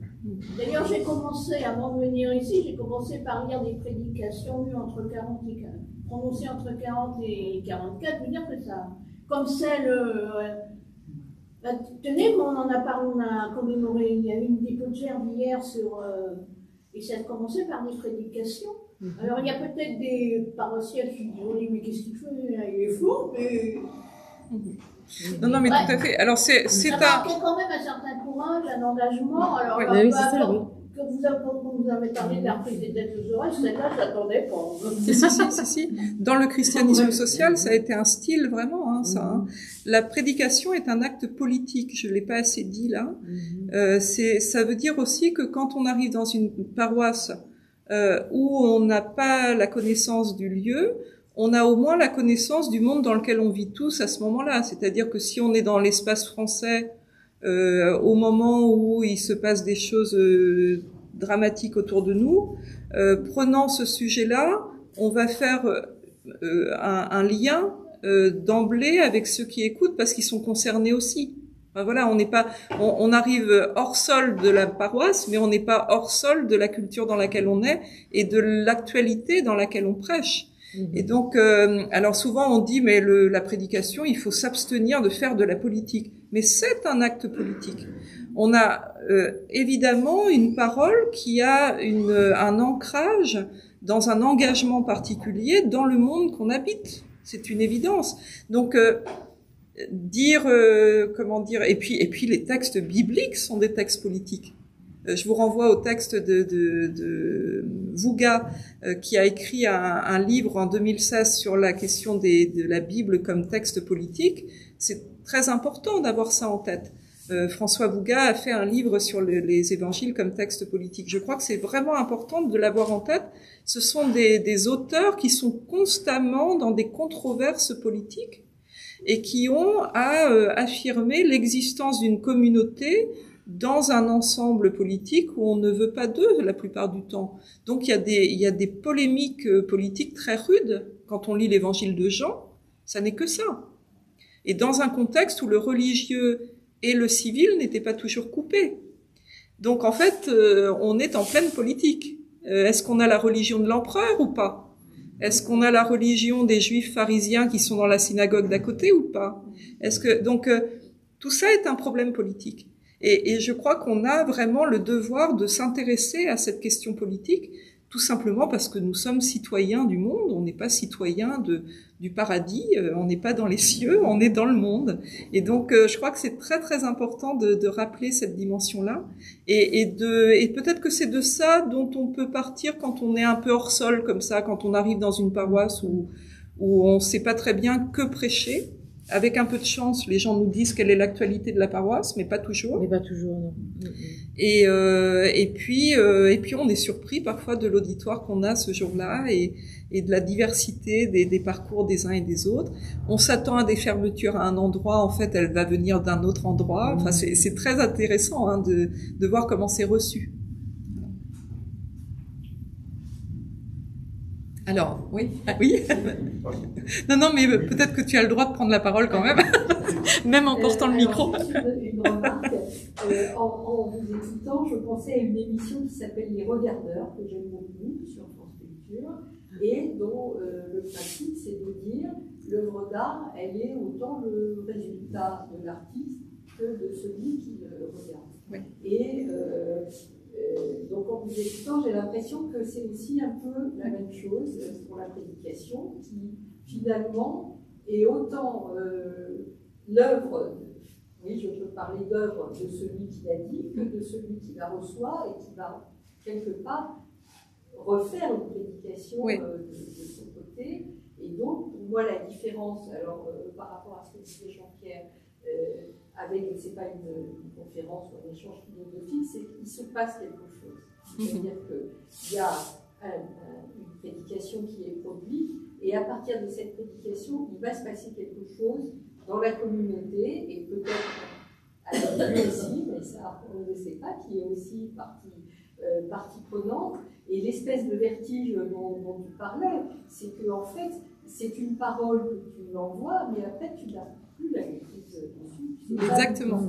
Speaker 8: D'ailleurs, j'ai commencé, avant de venir ici, j'ai commencé par lire des prédications lues entre 40 et 40, prononcées entre 40 et 44. Je veux dire que ça, comme celle, tenez, on en a parlé, on a commémoré, il y a eu une dépôtière d'hier sur, et ça a commencé par des prédications. Alors, il y a peut-être des paroissiens qui disent, oh, mais qu'est-ce qu'il fait? Il est fou, mais...
Speaker 2: Non, mais tout à fait. Alors, c'est
Speaker 8: ça marquait quand même un certain courage, un engagement. Alors,
Speaker 1: oui, c'est ça, oui.
Speaker 8: Quand vous avez parlé de la prise des dettes aux oreilles, celle-là, je l'attendais pas.
Speaker 2: Si. Dans le christianisme social, ça a été un style vraiment, hein, ça. Hein. La prédication est un acte politique. Je l'ai pas assez dit là. Ça veut dire aussi que quand on arrive dans une paroisse où on n'a pas la connaissance du lieu, on a au moins la connaissance du monde dans lequel on vit tous à ce moment-là. C'est-à-dire que si on est dans l'espace français, au moment où il se passe des choses dramatiques autour de nous, prenant ce sujet-là, on va faire un lien d'emblée avec ceux qui écoutent parce qu'ils sont concernés aussi. Enfin, voilà, on arrive hors sol de la paroisse, mais on n'est pas hors sol de la culture dans laquelle on est et de l'actualité dans laquelle on prêche. Et donc, alors souvent on dit, mais la prédication, il faut s'abstenir de faire de la politique. Mais c'est un acte politique. On a évidemment une parole qui a un ancrage dans un engagement particulier dans le monde qu'on habite. C'est une évidence. Donc, comment dire, et puis les textes bibliques sont des textes politiques. Je vous renvoie au texte de Vouga, qui a écrit un livre en 2016 sur la question de la Bible comme texte politique. C'est très important d'avoir ça en tête. François Vouga a fait un livre sur les évangiles comme texte politique. Je crois que c'est vraiment important de l'avoir en tête. Ce sont des auteurs qui sont constamment dans des controverses politiques et qui ont à affirmer l'existence d'une communauté dans un ensemble politique où on ne veut pas d'eux la plupart du temps. Donc il y a des polémiques politiques très rudes quand on lit l'évangile de Jean. Ça n'est que ça. Et dans un contexte où le religieux et le civil n'étaient pas toujours coupés. Donc en fait, on est en pleine politique. Est-ce qu'on a la religion de l'empereur ou pas? Est-ce qu'on a la religion des juifs pharisiens qui sont dans la synagogue d'à côté ou pas? Donc tout ça est un problème politique. Et je crois qu'on a vraiment le devoir de s'intéresser à cette question politique, tout simplement parce que nous sommes citoyens du monde, on n'est pas citoyens du paradis, on n'est pas dans les cieux, on est dans le monde. Et donc je crois que c'est très très important de rappeler cette dimension-là. Et peut-être que c'est de ça dont on peut partir quand on est un peu hors sol comme ça, quand on arrive dans une paroisse où on ne sait pas très bien que prêcher. Avec un peu de chance, les gens nous disent quelle est l'actualité de la paroisse, mais pas toujours.
Speaker 1: Mais pas toujours, non.
Speaker 2: Et puis on est surpris parfois de l'auditoire qu'on a ce jour-là et de la diversité des parcours des uns et des autres. On s'attend à des fermetures à un endroit, en fait, elle va venir d'un autre endroit. Enfin, c'est très intéressant hein, de voir comment c'est reçu. Alors, oui, oui. Non, mais peut-être que tu as le droit de prendre la parole quand même, même en portant le micro.
Speaker 9: Une remarque. En vous écoutant, je pensais à une émission qui s'appelle Les Regardeurs, que j'aime beaucoup, sur France Culture, et dont le principe, c'est de dire l'œuvre d'art, elle est autant le résultat de l'artiste que de celui qui le regarde.
Speaker 2: Oui.
Speaker 9: Et donc en vous écoutant, j'ai l'impression que c'est aussi un peu la même chose pour la prédication, qui finalement est autant l'œuvre, oui, je peux parler d'œuvre de celui qui l'a dit, que de celui qui la reçoit et qui va quelque part refaire une prédication
Speaker 2: oui.
Speaker 9: de son côté. Et donc, pour moi, la différence, alors par rapport à ce que disait Jean-Pierre, avec, c'est pas une conférence ou un échange philosophique, c'est qu'il se passe quelque chose. C'est-à-dire qu'il y a une prédication qui est produite, et à partir de cette prédication, il va se passer quelque chose dans la communauté, et peut-être à la aussi, mais ça, on ne le sait pas, qui est aussi partie prenante. Et l'espèce de vertige dont tu parlais, c'est qu'en fait, c'est une parole que tu envoies, mais après, tu n'as plus la maîtrise dessus.
Speaker 2: Exactement.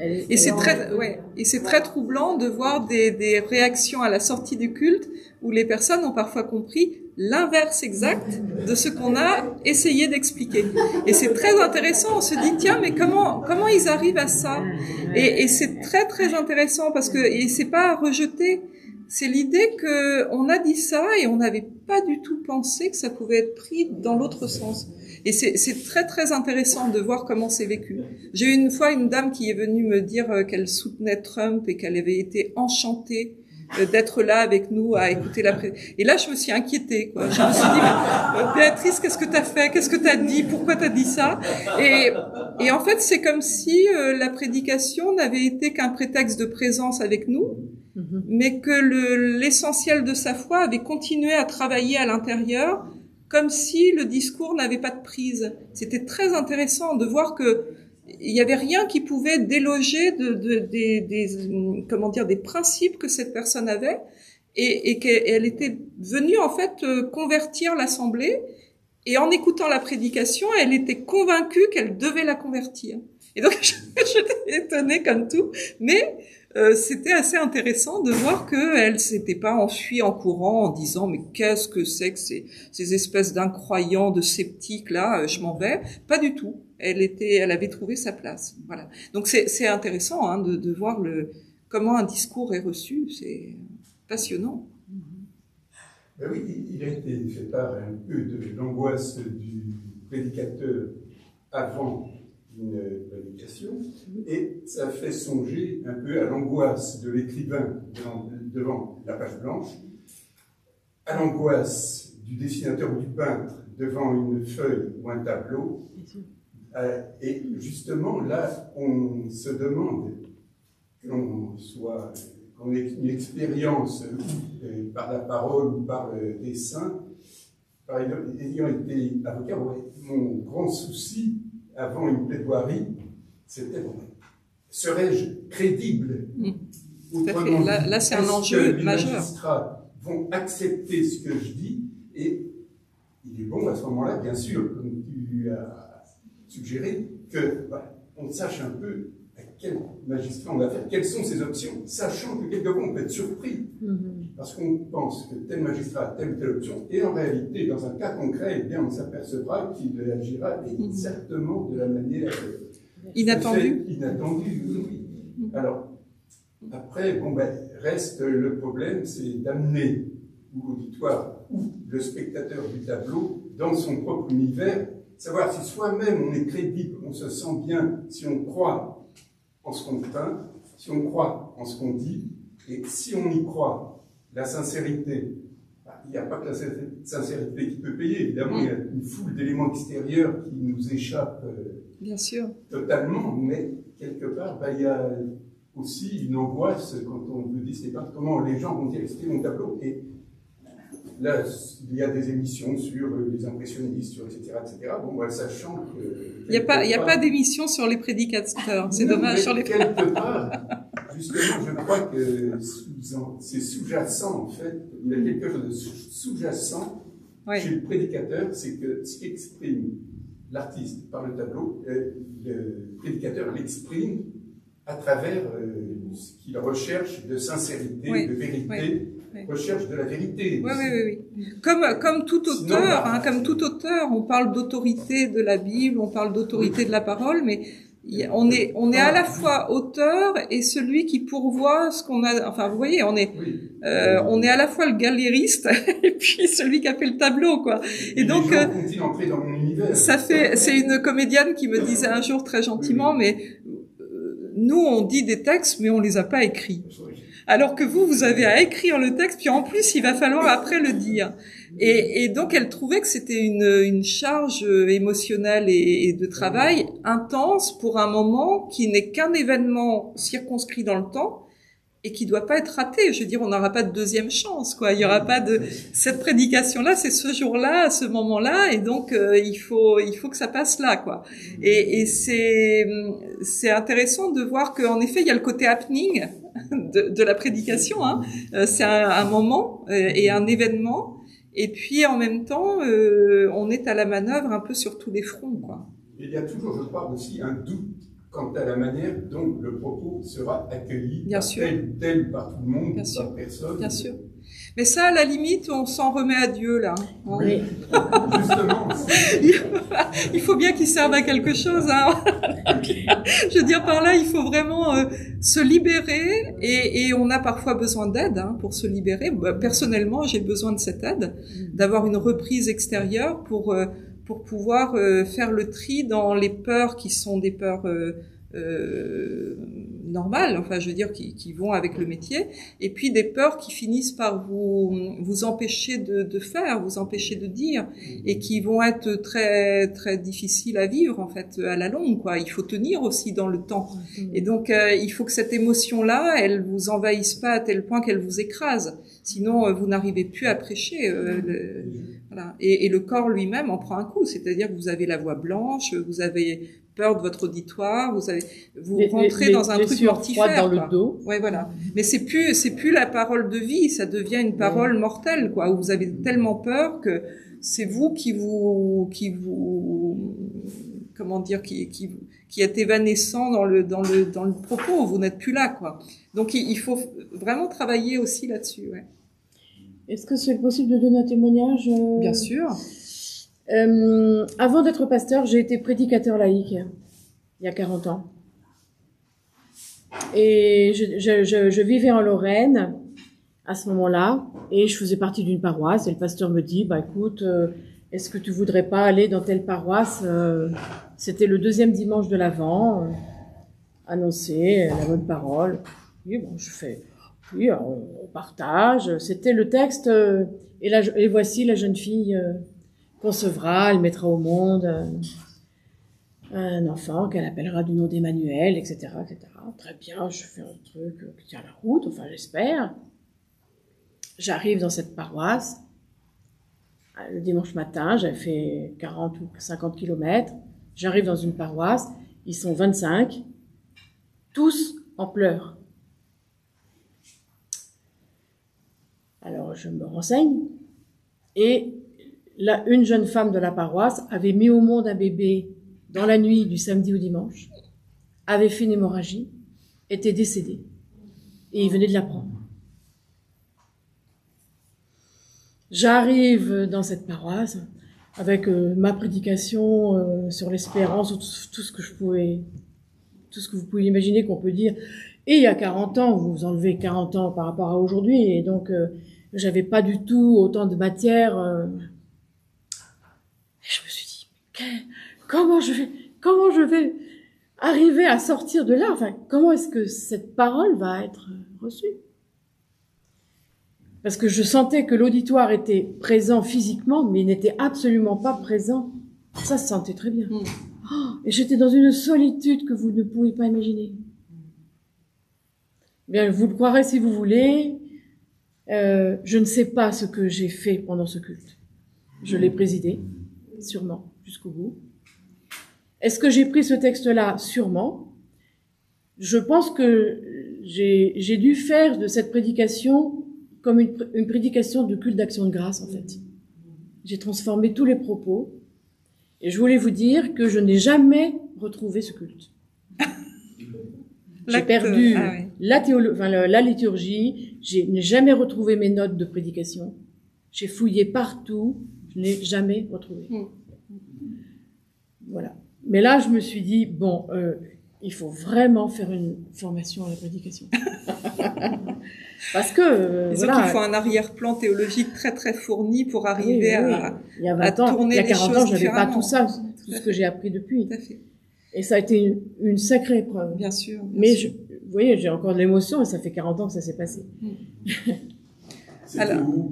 Speaker 2: Et c'est très troublant de voir des réactions à la sortie du culte où les personnes ont parfois compris l'inverse exact de ce qu'on a essayé d'expliquer. Et c'est très intéressant, on se dit tiens, mais comment ils arrivent à ça? Et c'est très très intéressant parce que et c'est pas à rejeter. C'est l'idée que on a dit ça et on n'avait pas du tout pensé que ça pouvait être pris dans l'autre sens. Et c'est très très intéressant de voir comment c'est vécu. J'ai eu une fois une dame qui est venue me dire qu'elle soutenait Trump et qu'elle avait été enchantée d'être là avec nous à écouter et là je me suis inquiétée quoi. Je me suis dit Béatrice, qu'est-ce que t'as fait, qu'est-ce que t'as dit, pourquoi t'as dit ça? Et en fait c'est comme si la prédication n'avait été qu'un prétexte de présence avec nous, mais que l'essentiel de sa foi avait continué à travailler à l'intérieur comme si le discours n'avait pas de prise. C'était très intéressant de voir que il y avait rien qui pouvait déloger des principes que cette personne avait et qu'elle était venue en fait convertir l'assemblée, et en écoutant la prédication, elle était convaincue qu'elle devait la convertir. Et donc j'étais étonnée comme tout, mais c'était assez intéressant de voir qu'elle s'était pas enfuie en courant en disant mais qu'est-ce que c'est que ces espèces d'incroyants, de sceptiques là, je m'en vais. Pas du tout. Elle avait trouvé sa place. Voilà. Donc c'est intéressant hein, de voir comment un discours est reçu. C'est passionnant.
Speaker 10: Ben oui, il a été fait part un peu de l'angoisse du prédicateur avant d'une prédication, et ça fait songer un peu à l'angoisse de l'écrivain devant la page blanche, à l'angoisse du dessinateur ou du peintre devant une feuille ou un tableau. Et justement, là, on se demande qu'on ait une expérience par la parole ou par le dessin. Par exemple, ayant été avocat, mon grand souci avant une plaidoirie, c'était serais-je crédible?
Speaker 2: Autrement, là c'est un enjeu majeur.
Speaker 10: Les magistrats vont accepter ce que je dis, et il est bon à ce moment-là, bien sûr, comme tu as suggéré, qu'on sache un peu à quel magistrat on va faire, quelles sont ses options, sachant que quelquefois on peut être surpris, parce qu'on pense que tel magistrat a telle ou telle option, et en réalité, dans un cas concret, eh bien, on s'apercevra qu'il agira exactement de la manière
Speaker 2: inattendue.
Speaker 10: Inattendue, oui. Alors, après, reste le problème, c'est d'amener l'auditoire ou le spectateur du tableau dans son propre univers, savoir si soi-même on est crédible, on se sent bien, si on croit en ce qu'on peint, si on croit en ce qu'on dit, et si on y croit, la sincérité, il n'y a pas que la sincérité qui peut payer, évidemment, il y a une foule d'éléments extérieurs qui nous échappent
Speaker 2: bien sûr.
Speaker 10: Totalement, mais quelque part, il y a aussi une angoisse quand on veut dessiner comment les gens vont dire c'était mon tableau, et là, il y a des émissions sur les impressionnistes, sur etc., etc. Sachant que...
Speaker 2: Il n'y a pas d'émission sur les prédicateurs, c'est dommage sur les...
Speaker 10: Quelque part, justement, je crois que c'est sous-jacent, en fait, il y a quelque chose de sous-jacent chez le prédicateur, c'est que ce qu'exprime l'artiste par le tableau, le prédicateur l'exprime à travers ce qu'il recherche de sincérité, de vérité, recherche de la vérité.
Speaker 2: Oui. Comme tout auteur, comme tout auteur, on parle d'autorité de la Bible, on parle d'autorité de la parole, mais on est à la fois auteur et celui qui pourvoit ce qu'on a. Enfin, vous voyez, on est à la fois le galériste et puis celui qui a fait le tableau, quoi. Et donc, c'est une comédienne qui me disait un jour très gentiment, mais nous, on dit des textes, mais on les a pas écrits. Alors que vous avez à écrire le texte, puis en plus, il va falloir après le dire. Et donc, elle trouvait que c'était une charge émotionnelle et de travail intense pour un moment qui n'est qu'un événement circonscrit dans le temps et qui doit pas être raté. Je veux dire, on n'aura pas de deuxième chance, quoi. Il y aura pas de cette prédication-là, c'est ce jour-là, à ce moment-là, et donc il faut que ça passe là, quoi. Et c'est intéressant de voir qu'en effet, il y a le côté happening de la prédication. C'est un moment et un événement. Et puis, en même temps, on est à la manœuvre un peu sur tous les fronts, quoi.
Speaker 10: Il y a toujours, je crois, aussi un doute quant à la manière dont le propos sera accueilli par tel, par tout le monde, par personne.
Speaker 2: Bien sûr. Mais ça, à la limite, on s'en remet à Dieu, là.
Speaker 10: Oui, justement.
Speaker 2: Il faut bien qu'il serve à quelque chose, Je veux dire, par là, il faut vraiment se libérer, et on a parfois besoin d'aide pour se libérer. Personnellement, j'ai besoin de cette aide, d'avoir une reprise extérieure pour pouvoir faire le tri dans les peurs qui sont des peurs normales, enfin je veux dire qui vont avec le métier, et puis des peurs qui finissent par vous empêcher de faire, vous empêcher de dire, et qui vont être très très difficiles à vivre en fait à la longue, quoi. Il faut tenir aussi dans le temps, et donc il faut que cette émotion là, elle vous envahisse pas à tel point qu'elle vous écrase, sinon vous n'arrivez plus à prêcher. Voilà. Et le corps lui-même en prend un coup, c'est-à-dire que vous avez la voix blanche, vous avez peur de votre auditoire, vous rentrez dans un truc mortifère,
Speaker 1: dans le dos.
Speaker 2: Ouais, voilà. Mais c'est plus la parole de vie, ça devient une parole mortelle, quoi, où vous avez tellement peur que c'est vous qui comment dire, qui êtes évanescent dans le propos, vous n'êtes plus là, quoi. Donc il faut vraiment travailler aussi là-dessus, ouais.
Speaker 1: Est-ce que c'est possible de donner un témoignage?
Speaker 2: Bien sûr.
Speaker 1: Avant d'être pasteur, j'ai été prédicateur laïque, il y a 40 ans. Et je vivais en Lorraine, à ce moment-là, et je faisais partie d'une paroisse, et le pasteur me dit, écoute, est-ce que tu voudrais pas aller dans telle paroisse? C'était le 2e dimanche de l'Avent, annoncer la bonne parole. Oui, bon, je fais, oui, on partage. C'était le texte, et voici la jeune fille concevra, elle mettra au monde un enfant qu'elle appellera du nom d'Emmanuel, etc., etc. Très bien, je fais un truc qui tient la route, enfin j'espère. J'arrive dans cette paroisse. Le dimanche matin, j'avais fait 40 ou 50 kilomètres. J'arrive dans une paroisse, ils sont 25, tous en pleurs. Alors je me renseigne, et là, une jeune femme de la paroisse avait mis au monde un bébé dans la nuit du samedi au dimanche, avait fait une hémorragie, était décédée, et il venait de l'apprendre. J'arrive dans cette paroisse avec ma prédication sur l'espérance, tout ce que vous pouvez imaginer qu'on peut dire. Et il y a 40 ans, vous enlevez 40 ans par rapport à aujourd'hui, et donc j'avais pas du tout autant de matière. Et je me suis dit, comment je vais arriver à sortir de là? Enfin, comment est-ce que cette parole va être reçue? Parce que je sentais que l'auditoire était présent physiquement, mais il n'était absolument pas présent. Ça se sentait très bien. Oh, et j'étais dans une solitude que vous ne pouvez pas imaginer. Bien, vous le croirez si vous voulez. Je ne sais pas ce que j'ai fait pendant ce culte. Je l'ai présidé, sûrement, jusqu'au bout. Est-ce que j'ai pris ce texte-là? Sûrement. Je pense que j'ai dû faire de cette prédication comme une prédication de culte d'action de grâce, en fait. J'ai transformé tous les propos, et je voulais vous dire que je n'ai jamais retrouvé ce culte. J'ai perdu la liturgie, je n'ai jamais retrouvé mes notes de prédication, j'ai fouillé partout, je n'ai jamais retrouvé. Voilà. Mais là, je me suis dit, bon, il faut vraiment faire une formation à la prédication. Parce que,
Speaker 2: disons qu'il faut un arrière-plan théologique très très fourni pour arriver à tourner les choses différemment. Il y a 40 ans, je n'avais pas tout ça, tout ce que j'ai appris depuis. Tout à fait. Et ça a été une sacrée épreuve. Bien sûr. Mais vous voyez, j'ai encore de l'émotion, et ça fait 40 ans que ça s'est passé.
Speaker 4: C'était où,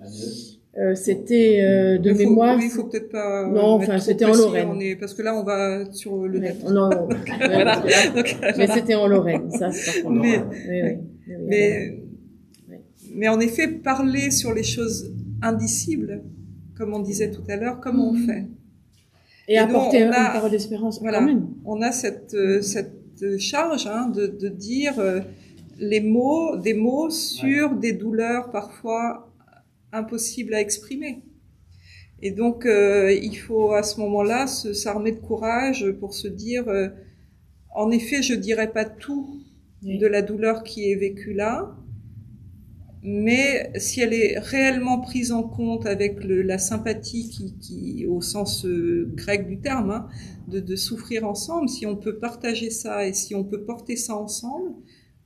Speaker 4: Agnès?
Speaker 1: C'était de mémoire.
Speaker 2: Il faut peut-être pas.
Speaker 1: Non, enfin, c'était en Lorraine.
Speaker 2: Parce que là, on va sur le net.
Speaker 1: Non, voilà. Mais c'était en Lorraine, ça, c'est pas
Speaker 2: mais en effet, parler sur les choses indicibles, comme on disait tout à l'heure, comment on fait?
Speaker 1: Et apporter une parole d'espérance.
Speaker 2: Voilà, quand même. On a cette charge de dire des mots sur des douleurs parfois impossibles à exprimer. Et donc, il faut à ce moment-là s'armer de courage pour se dire, en effet, je dirais pas tout de la douleur qui est vécue là, mais si elle est réellement prise en compte avec la sympathie qui au sens grec du terme, de souffrir ensemble, si on peut partager ça et si on peut porter ça ensemble,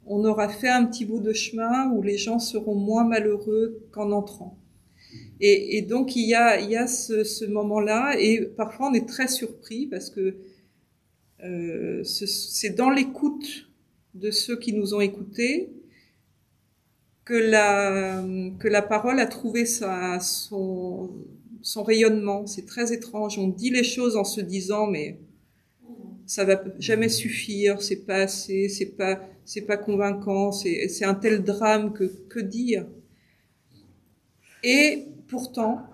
Speaker 2: on aura fait un petit bout de chemin où les gens seront moins malheureux qu'en entrant. Et donc il y a ce moment-là, et parfois on est très surpris parce que c'est dans l'écoute de ceux qui nous ont écoutés que la parole a trouvé son rayonnement. C'est très étrange. On dit les choses en se disant mais ça va jamais suffire, c'est pas assez, c'est pas convaincant, c'est un tel drame que dire. Et pourtant,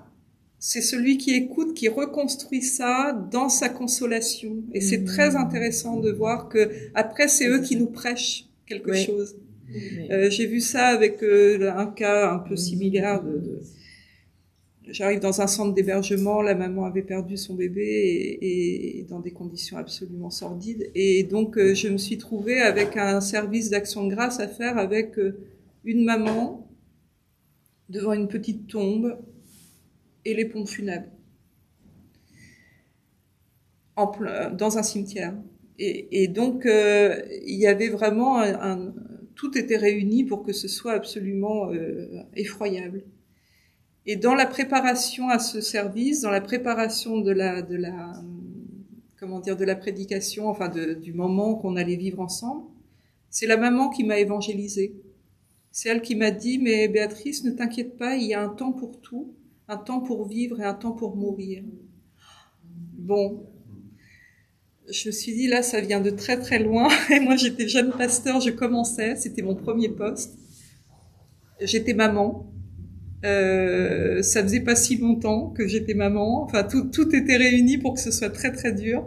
Speaker 2: c'est celui qui écoute qui reconstruit ça dans sa consolation. Et c'est très intéressant de voir que après c'est eux qui nous prêchent quelque chose. J'ai vu ça avec un cas un peu similaire j'arrive dans un centre d'hébergement, la maman avait perdu son bébé et dans des conditions absolument sordides. Et donc, je me suis trouvée avec un service d'action de grâce à faire avec une maman devant une petite tombe et les pompes funèbres dans un cimetière. Et donc, il y avait vraiment tout était réuni pour que ce soit absolument effroyable. Et dans la préparation à ce service, dans la préparation de la prédication, enfin du moment qu'on allait vivre ensemble, c'est la maman qui m'a évangélisée. C'est elle qui m'a dit, mais Béatrice, ne t'inquiète pas, il y a un temps pour tout, un temps pour vivre et un temps pour mourir. Bon, je me suis dit, là, ça vient de très très loin. Et moi, j'étais jeune pasteur, je commençais, c'était mon premier poste. J'étais maman. Ça faisait pas si longtemps que j'étais maman. Enfin, tout était réuni pour que ce soit très très dur.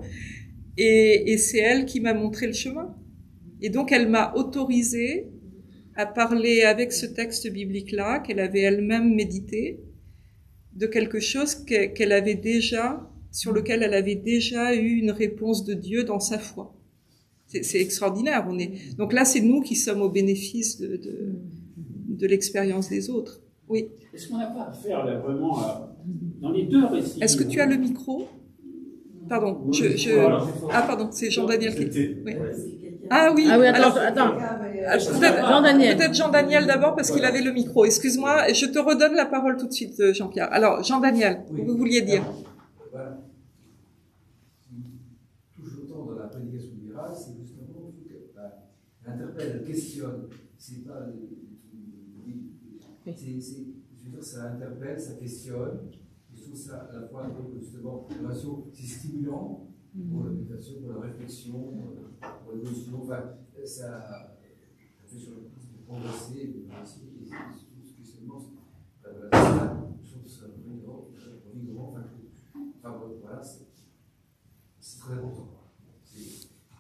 Speaker 2: Et c'est elle qui m'a montré le chemin. Et donc, elle m'a autorisée à parler avec ce texte biblique-là, qu'elle avait elle-même médité, de quelque chose qu'elle avait déjà, sur lequel elle avait déjà eu une réponse de Dieu dans sa foi. C'est extraordinaire. Donc là, c'est nous qui sommes au bénéfice de l'expérience des autres. Oui.
Speaker 5: Est-ce qu'on n'a pas à faire là vraiment dans les deux récits?
Speaker 2: Est-ce que tu as le micro? Pardon. Ah pardon, c'est Jean-Daniel qui. Oui. Ah oui.
Speaker 1: Ah oui, attends.
Speaker 2: Peut-être Jean-Daniel d'abord parce qu'il avait le micro. Excuse-moi, je te redonne la parole tout de suite, Jean-Pierre. Alors, Jean-Daniel, vous vouliez dire?
Speaker 11: Voilà. Toujours autant dans la prédication libérale, c'est justement qu'elle interpelle, elle questionne. C'est pas. Je veux dire, ça interpelle, ça questionne. Je trouve ça à la fois, justement, c'est stimulant pour la méditation, pour la réflexion, pour l'émotion. Enfin, ça fait sur le coup de progresser, et spécialement, je trouve ça revigorant. Enfin, voilà, c'est très important.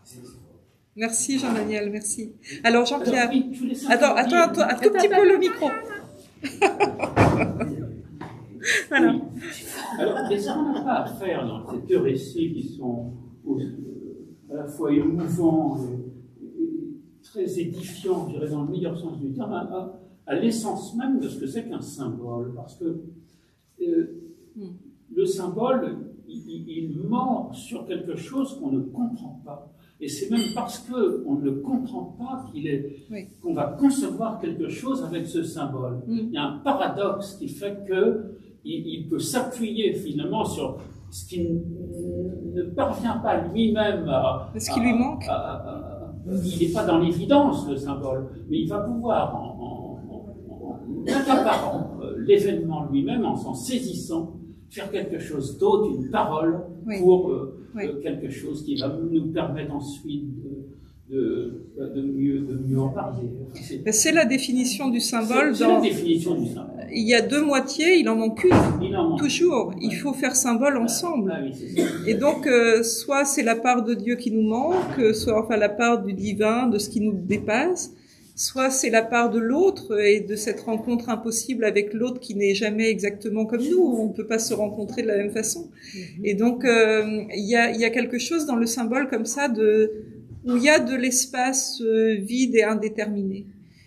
Speaker 11: C'est fort.
Speaker 2: Merci Jean-Daniel, merci. Alors Jean-Pierre,
Speaker 5: attends,
Speaker 2: un tout petit peu le micro. Voilà.
Speaker 5: Oui. Alors, mais ça n'a pas à faire dans ces deux récits qui sont à la fois émouvants et très édifiants, je dirais dans le meilleur sens du terme, à l'essence même de ce que c'est qu'un symbole. Parce que le symbole, il mord sur quelque chose qu'on ne comprend pas. Et c'est même parce qu'on ne le comprend pas qu'on va concevoir quelque chose avec ce symbole. Il y a un paradoxe qui fait qu'il peut s'appuyer finalement sur ce qui ne parvient pas lui-même à...
Speaker 2: Ce qui lui manque.
Speaker 5: Il n'est pas dans l'évidence, le symbole, mais il va pouvoir, en accaparant l'événement lui-même, en s'en saisissant, faire quelque chose d'autre, une parole, pour quelque chose qui va nous permettre ensuite de mieux en parler.
Speaker 2: C'est la définition du symbole.
Speaker 5: C'est la définition du symbole.
Speaker 2: Il y a deux moitiés, il en manque une. Toujours. Il faut faire symbole ensemble.
Speaker 5: Ah, oui, c'est ça.
Speaker 2: Et donc, soit c'est la part de Dieu qui nous manque, soit enfin la part du divin, de ce qui nous dépasse, soit c'est la part de l'autre et de cette rencontre impossible avec l'autre qui n'est jamais exactement comme nous. On ne peut pas se rencontrer de la même façon. Et donc, il y a quelque chose dans le symbole comme ça où il y a de l'espace vide et indéterminé.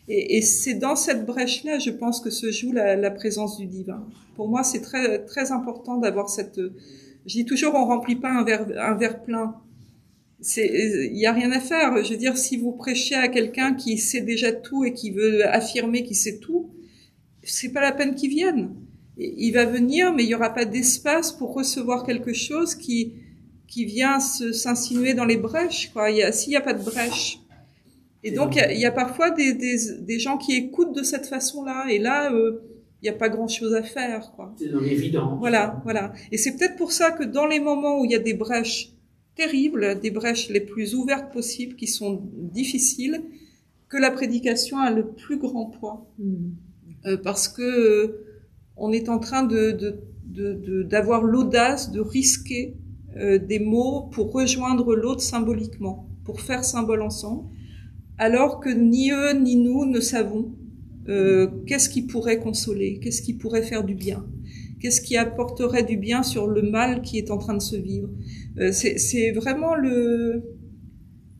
Speaker 2: Et c'est dans cette brèche-là, je pense, que se joue la présence du divin. Pour moi, c'est très, très important d'avoir cette... Je dis toujours, on remplit pas un verre plein. Il y a rien à faire. Je veux dire, si vous prêchez à quelqu'un qui sait déjà tout et qui veut affirmer qu'il sait tout, c'est pas la peine qu'il vienne. Il va venir, mais il y aura pas d'espace pour recevoir quelque chose qui vient s'insinuer dans les brèches, quoi. S'il y a pas de brèche. Et donc, il y a parfois des gens qui écoutent de cette façon-là, et là, il n'y a pas grand-chose à faire, quoi.
Speaker 5: C'est dans l'évidence.
Speaker 2: Voilà. Et c'est peut-être pour ça que dans les moments où il y a des brèches terribles, des brèches les plus ouvertes possibles, qui sont difficiles, que la prédication a le plus grand poids. Parce que on est en train d'avoir l'audace de risquer des mots pour rejoindre l'autre symboliquement, pour faire symbole ensemble, alors que ni eux ni nous ne savons qu'est-ce qui pourrait consoler, qu'est-ce qui pourrait faire du bien, qu'est-ce qui apporterait du bien sur le mal qui est en train de se vivre. C'est vraiment il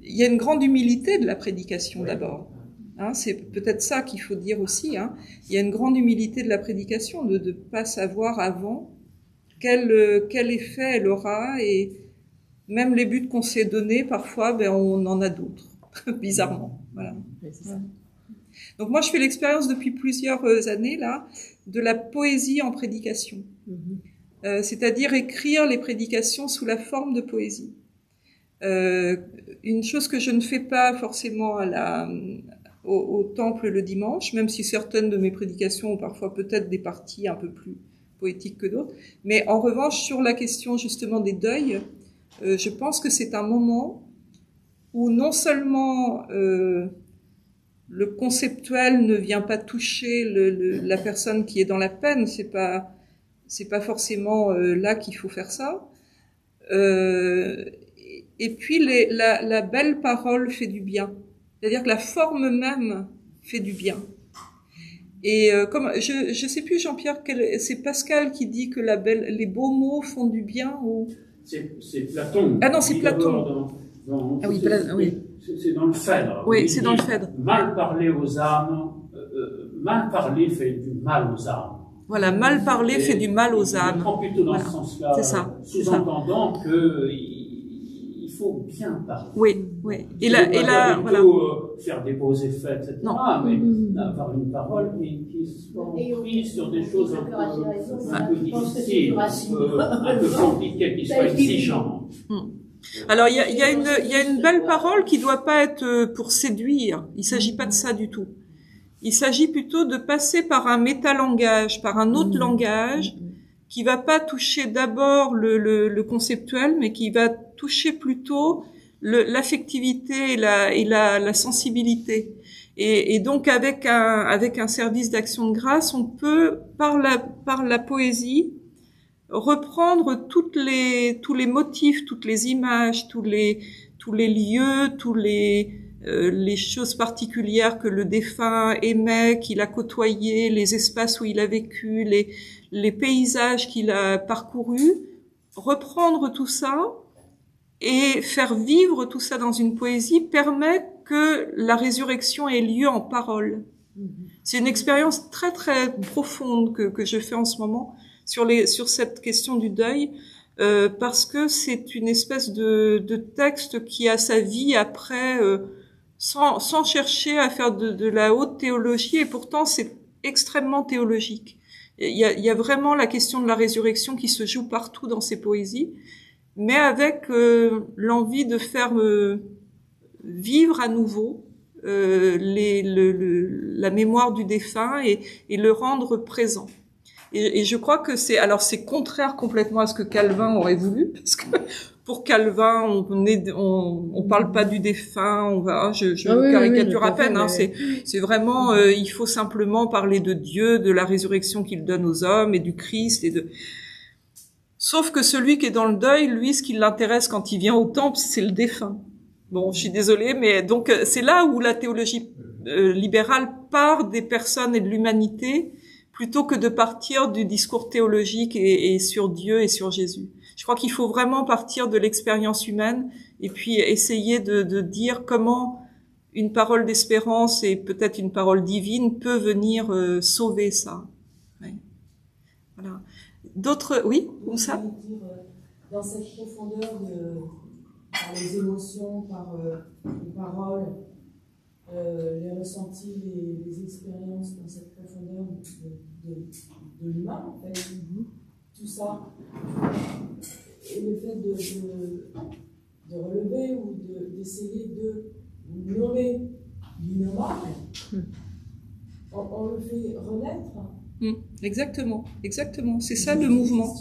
Speaker 2: y a une grande humilité de la prédication d'abord. Hein, c'est peut-être ça qu'il faut dire aussi. Hein. Il y a une grande humilité de la prédication, de ne pas savoir avant quel effet elle aura, et même les buts qu'on s'est donnés, parfois, on en a d'autres, bizarrement. Voilà.
Speaker 1: C'est ça.
Speaker 2: Donc moi, je fais l'expérience depuis plusieurs années là de la poésie en prédication, c'est-à-dire écrire les prédications sous la forme de poésie. Une chose que je ne fais pas forcément au temple le dimanche, même si certaines de mes prédications ont parfois peut-être des parties un peu plus poétiques que d'autres. Mais en revanche, sur la question justement des deuils, je pense que c'est un moment où non seulement le conceptuel ne vient pas toucher la personne qui est dans la peine, c'est pas forcément là qu'il faut faire ça. Et puis la belle parole fait du bien. C'est-à-dire que la forme même fait du bien. Et comme je sais plus, Jean-Pierre, c'est Pascal qui dit que les beaux mots font du bien ou
Speaker 5: c'est Platon.
Speaker 2: Ah non, c'est Platon.
Speaker 5: Ah oui, oui. C'est dans le Phèdre.
Speaker 2: Oui, c'est dans le Phèdre.
Speaker 5: Mal parler aux âmes, mal parler fait du mal aux âmes.
Speaker 2: Voilà, mal parler fait du mal aux âmes.
Speaker 5: Je prends plutôt dans ce sens-là, sous-entendant qu'il faut bien parler.
Speaker 2: Oui, oui.
Speaker 5: Et là, voilà. Faire des beaux effets, etc. Non. Mais avoir une parole qui soit prise sur des choses un peu difficiles, un peu compliquées, qui soient exigeantes.
Speaker 2: Alors il y a une belle parole qui doit pas être pour séduire. Il s'agit pas de ça du tout. Il s'agit plutôt de passer par un métalangage, par un autre langage qui va pas toucher d'abord le conceptuel, mais qui va toucher plutôt l'affectivité et la sensibilité. Et donc avec un service d'action de grâce, on peut par la poésie reprendre tous les motifs, toutes les images, tous les lieux, les choses particulières que le défunt aimait, qu'il a côtoyé, les espaces où il a vécu, les paysages qu'il a parcourus, reprendre tout ça et faire vivre tout ça dans une poésie permet que la résurrection ait lieu en parole. C'est une expérience très très profonde que je fais en ce moment sur cette question du deuil, parce que c'est une espèce de texte qui a sa vie après, sans chercher à faire de la haute théologie, et pourtant c'est extrêmement théologique. Il y a vraiment la question de la résurrection qui se joue partout dans ces poésies, mais avec l'envie de faire vivre à nouveau la mémoire du défunt et le rendre présent. Et je crois que c'est contraire complètement à ce que Calvin aurait voulu, parce que pour Calvin, on parle pas du défunt, je caricature à peine, hein, c'est vraiment, il faut simplement parler de Dieu, de la résurrection qu'il donne aux hommes et du Christ sauf que celui qui est dans le deuil, lui, ce qui l'intéresse quand il vient au temple, c'est le défunt. Bon, je suis désolée, mais donc, c'est là où la théologie libérale part des personnes et de l'humanité, plutôt que de partir du discours théologique et sur Dieu et sur Jésus. Je crois qu'il faut vraiment partir de l'expérience humaine et puis essayer de dire comment une parole d'espérance et peut-être une parole divine peut venir sauver ça. Ouais. Voilà. D'autres, oui, comme ça.
Speaker 7: Dans cette profondeur par les émotions, par les paroles, les ressentis, les expériences dans cette profondeur de l'humain, en fait, tout ça, et le fait de relever ou d'essayer de nommer l'innommable, on le fait renaître.
Speaker 2: Exactement, c'est ça le mouvement.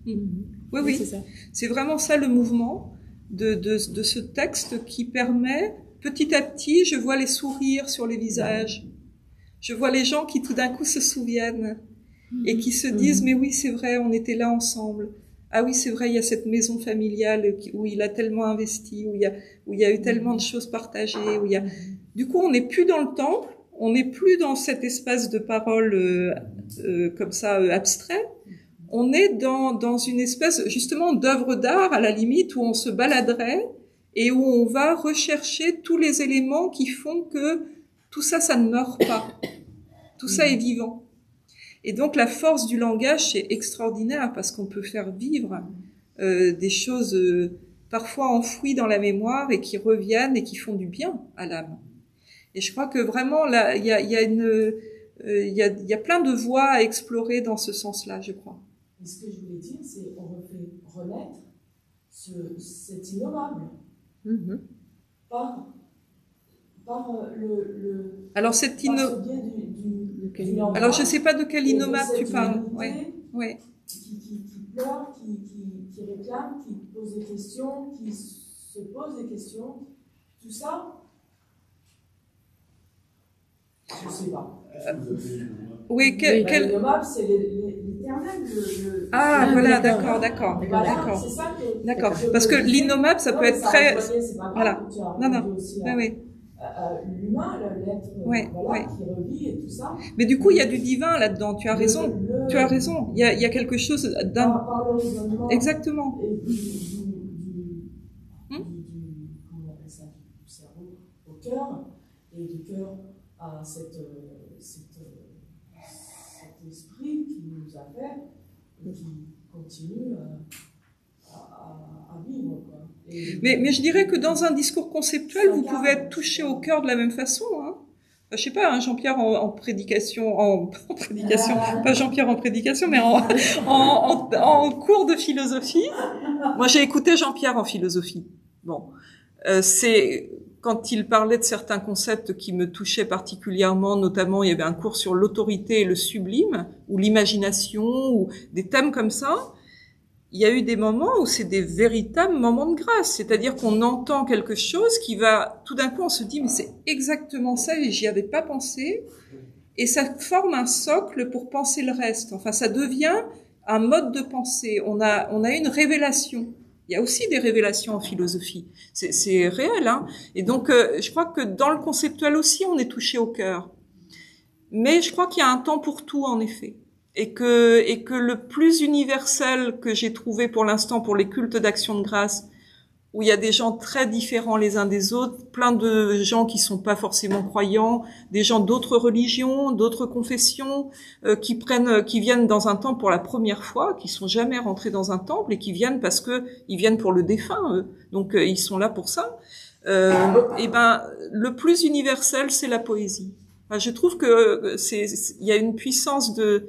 Speaker 2: Oui, c'est ça. C'est vraiment ça le mouvement de ce texte qui permet, petit à petit, je vois les sourires sur les visages. Je vois les gens qui tout d'un coup se souviennent et qui se disent mais oui, c'est vrai, on était là ensemble. Ah oui, c'est vrai, il y a cette maison familiale où il a tellement investi, où il y a eu tellement de choses partagées, Du coup, on n'est plus dans le temple, on n'est plus dans cet espace de parole comme ça abstrait. On est dans une espèce justement d'œuvre d'art à la limite où on se baladerait et où on va rechercher tous les éléments qui font que tout ça, ça ne meurt pas. Tout ça est vivant. Et donc la force du langage, c'est extraordinaire parce qu'on peut faire vivre des choses parfois enfouies dans la mémoire et qui reviennent et qui font du bien à l'âme. Et je crois que vraiment, là, il y a plein de voies à explorer dans ce sens-là, je crois.
Speaker 12: Et ce que je voulais dire, c'est qu'on refait renaître cet innommable par le
Speaker 2: alors cet alors je sais pas de quel innommable tu parles. Ouais.
Speaker 12: Qui pleure, qui réclame, qui pose des questions, qui se pose des questions, tout ça. Je sais pas.
Speaker 2: Oui,
Speaker 12: l'innommable, c'est l'éternel.
Speaker 2: Ah, voilà, d'accord.
Speaker 12: C'est ça que.
Speaker 2: D'accord. Parce que l'innommable, ça peut être très. Voilà. Non. Oui.
Speaker 12: L'humain, l'être qui revit et tout ça.
Speaker 2: Mais du coup, il y a du divin là-dedans. Tu as raison. Tu as raison. Il y a quelque chose d'un.
Speaker 12: Par le raisonnement.
Speaker 2: Exactement.
Speaker 12: Et comment on appelle ça, du cerveau au cœur, et du cœur à cet esprit qui nous a fait et qui continue à vivre, quoi.
Speaker 2: Mais je dirais que dans un discours conceptuel, vous pouvez être touché au cœur de la même façon. Hein. Enfin, je sais pas, hein, Jean-Pierre en prédication, pas Jean-Pierre en prédication, mais en cours de philosophie. Moi, j'ai écouté Jean-Pierre en philosophie. Bon, c'est quand il parlait de certains concepts qui me touchaient particulièrement, notamment il y avait un cours sur l'autorité et le sublime, ou l'imagination, ou des thèmes comme ça. Il y a eu des moments où c'est des véritables moments de grâce, c'est-à-dire qu'on entend quelque chose qui va, tout d'un coup on se dit mais c'est exactement ça et j'y avais pas pensé, et ça forme un socle pour penser le reste. Enfin, ça devient un mode de pensée. On a une révélation. Il y a aussi des révélations en philosophie. C'est réel, hein. Et donc, je crois que dans le conceptuel aussi, on est touché au cœur. Mais je crois qu'il y a un temps pour tout, en effet. Et que le plus universel que j'ai trouvé pour l'instant pour les cultes d'action de grâce, où il y a des gens très différents les uns des autres, plein de gens qui sont pas forcément croyants, des gens d'autres religions, d'autres confessions, qui viennent dans un temple pour la première fois, qui sont jamais rentrés dans un temple et qui viennent parce que ils viennent pour le défunt, eux. Donc ils sont là pour ça. Et ben le plus universel, c'est la poésie. Enfin, je trouve que il y a une puissance de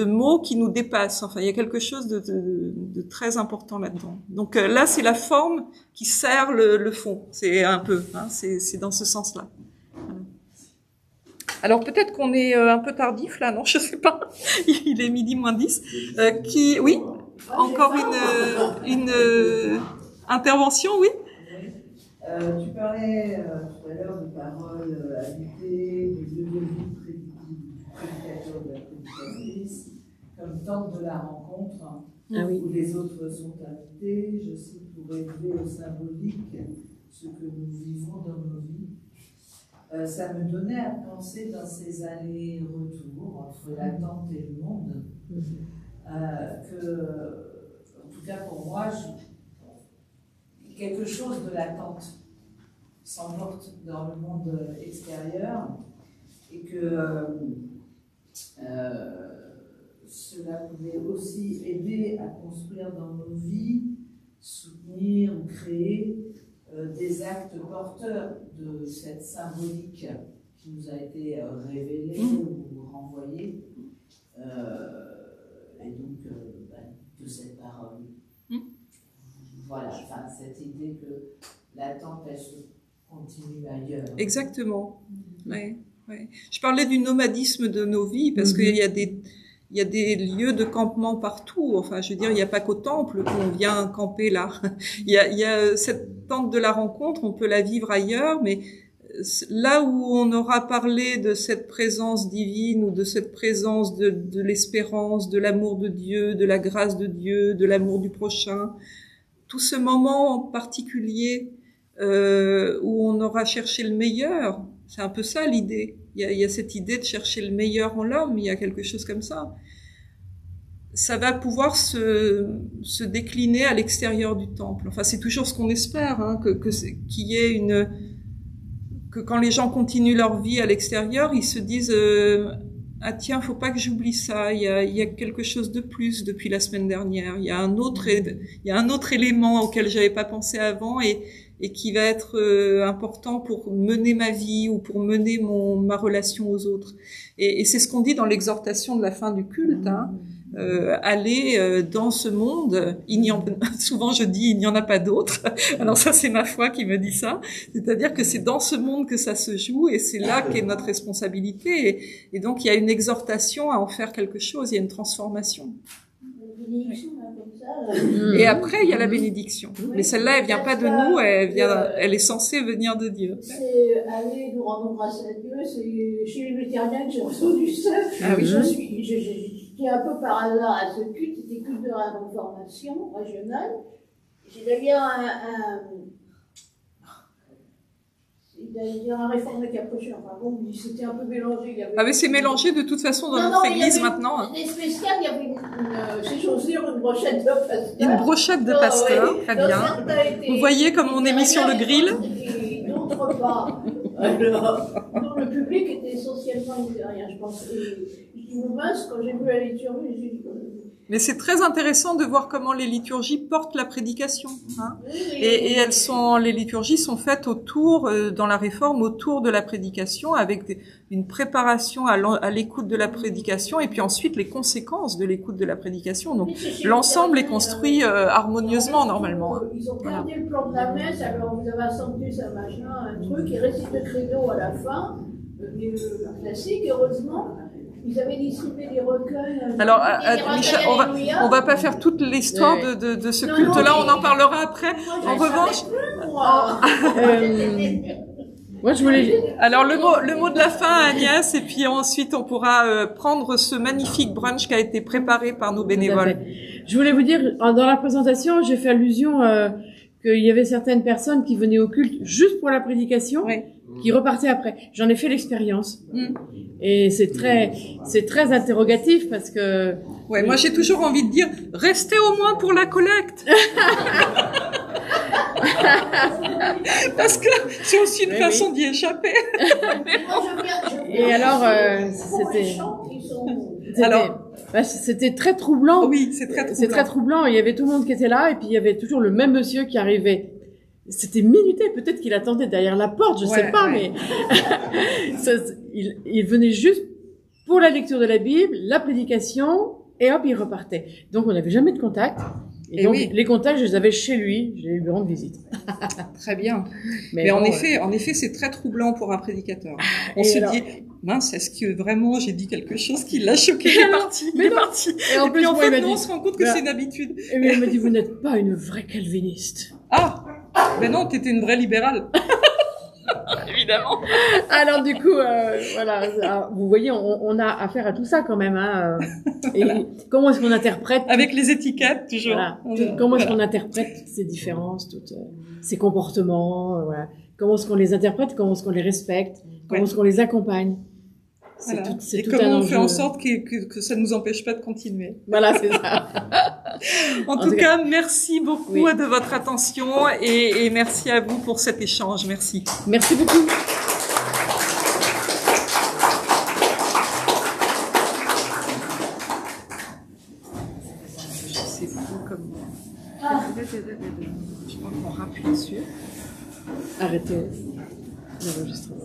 Speaker 2: mots qui nous dépassent. Enfin, il y a quelque chose de très important là-dedans. Donc là, c'est la forme qui sert le fond. C'est un peu, hein, c'est dans ce sens-là. Voilà. Alors peut-être qu'on est un peu tardif là, non? Je sais pas. Il est 12:10. Oui, encore une intervention, oui.
Speaker 7: Tu parlais tout à l'heure de paroles habitées, de devenir prédicateur de la prédicatrice, comme temple de la rencontre, où les autres sont invités. Je sais, pour élever au symbolique ce que nous vivons dans nos vies. Ça me donnait à penser dans ces allers-retours entre l'attente et le monde, en tout cas pour moi, quelque chose de l'attente s'emporte dans le monde extérieur et que cela pouvait aussi aider à construire dans nos vies, soutenir ou créer des actes porteurs de cette symbolique qui nous a été révélée ou renvoyée, et donc de cette parole. Voilà, enfin, cette idée que l'attente, elle se continue ailleurs.
Speaker 2: Exactement. Ouais. Je parlais du nomadisme de nos vies parce qu'il y a des lieux de campement partout. Enfin, je veux dire, il n'y a pas qu'au temple qu'on vient camper là. Il y a cette tente de la rencontre, on peut la vivre ailleurs, mais là où on aura parlé de cette présence divine ou de cette présence de l'espérance, de l'amour de Dieu, de la grâce de Dieu, de l'amour du prochain, tout ce moment en particulier où on aura cherché le meilleur, c'est un peu ça l'idée. Il y a cette idée de chercher le meilleur en l'homme, il y a quelque chose comme ça. Ça va pouvoir se décliner à l'extérieur du temple. Enfin, c'est toujours ce qu'on espère, hein, qu'il y ait que quand les gens continuent leur vie à l'extérieur, ils se disent Ah tiens, faut pas que j'oublie ça. Il y a quelque chose de plus depuis la semaine dernière. Il y a un autre élément auquel j'avais pas pensé avant et qui va être important pour mener ma vie ou pour mener ma relation aux autres. Et c'est ce qu'on dit dans l'exhortation de la fin du culte. Hein. Aller dans ce monde, souvent je dis il n'y en a pas d'autre. Alors ça c'est ma foi qui me dit ça. C'est-à-dire que c'est dans ce monde que ça se joue et c'est là qu'est notre responsabilité. Et donc il y a une exhortation à en faire quelque chose, il y a une transformation. Et après il y a la bénédiction. Mais celle-là elle vient pas de nous, elle est censée venir de Dieu.
Speaker 8: C'est aller nous rendre grâce à Dieu, c'est chez les luthériens que j'ai reçu du seul.
Speaker 2: Ah oui.
Speaker 8: J'étais un peu par hasard à ce culte, c'était culte de la reformation régionale. J'ai d'ailleurs un réformé qui a prêché, enfin bon, c'était un peu mélangé.
Speaker 2: Ah mais c'est mélangé de toute façon dans notre église maintenant.
Speaker 8: C'était spécial, il y avait chez Chaussure une brochette de pasteur.
Speaker 2: Une brochette de pasteur, très bien. Vous voyez comme on est mis sur le grill.
Speaker 8: Et d'autres pas. Alors, donc le public était essentiellement luthérien, je pense. Et je me mince, quand j'ai vu la liturgie, j'ai dit...
Speaker 2: Mais c'est très intéressant de voir comment les liturgies portent la prédication. Hein. Et les liturgies sont faites autour, dans la réforme, autour de la prédication, avec une préparation à l'écoute de la prédication, et puis ensuite les conséquences de l'écoute de la prédication. Donc l'ensemble est construit harmonieusement normalement.
Speaker 8: Ils ont gardé le plan de la messe, alors vous avez un sanctus, un machin, un truc, ils récitent le credo à la fin, le classique, heureusement. Ils avaient distribué des recueils.
Speaker 2: Alors, Michel, on va pas faire toute l'histoire de ce culte-là, on en parlera après. En revanche,
Speaker 1: moi je voulais.
Speaker 2: Alors le mot de la fin, Agnès, et puis ensuite on pourra prendre ce magnifique brunch qui a été préparé par nos bénévoles.
Speaker 1: Je voulais vous dire, dans la présentation, j'ai fait allusion qu'il y avait certaines personnes qui venaient au culte juste pour la prédication. Oui. Qui repartaient après. J'en ai fait l'expérience. Et c'est très interrogatif parce que...
Speaker 2: Ouais, moi j'ai toujours envie de dire, restez au moins pour la collecte. Parce que c'est aussi une façon d'y échapper.
Speaker 1: Et alors, c'était très troublant.
Speaker 2: Oui, c'est très troublant.
Speaker 1: C'est très troublant. Il y avait tout le monde qui était là et puis il y avait toujours le même monsieur qui arrivait. C'était minuté, peut-être qu'il attendait derrière la porte, je sais pas, mais il venait juste pour la lecture de la Bible, la prédication, et hop, il repartait. Donc on n'avait jamais de contact. Et donc les contacts, je les avais chez lui, j'ai lui rendre visite.
Speaker 2: Très bien. Mais en effet, c'est très troublant pour un prédicateur. On se dit, mince, est-ce que vraiment j'ai dit quelque chose qui l'a choqué? Il est parti.
Speaker 1: Et en plus,
Speaker 2: en fait, on se rend compte que c'est une habitude.
Speaker 1: Et il m'a dit, vous n'êtes pas une vraie calviniste.
Speaker 2: Ah! Ben non, t'étais une vraie libérale. Évidemment.
Speaker 1: Alors du coup, voilà, vous voyez, on a affaire à tout ça quand même. Hein, et comment est-ce qu'on interprète
Speaker 2: avec les étiquettes toujours.
Speaker 1: Voilà, comment est-ce qu'on interprète ces différences, ces comportements, voilà. Comment est-ce qu'on les interprète, comment est-ce qu'on les respecte, comment est-ce qu'on les accompagne.
Speaker 2: Voilà. Et comment on fait en sorte que ça ne nous empêche pas de continuer.
Speaker 1: Voilà, c'est ça.
Speaker 2: En tout cas, merci beaucoup de votre attention et merci à vous pour cet échange. Merci.
Speaker 1: Merci beaucoup.
Speaker 2: Je sais pas comment. Je crois qu'on rappuie dessus.
Speaker 1: Arrêtez l'enregistrement.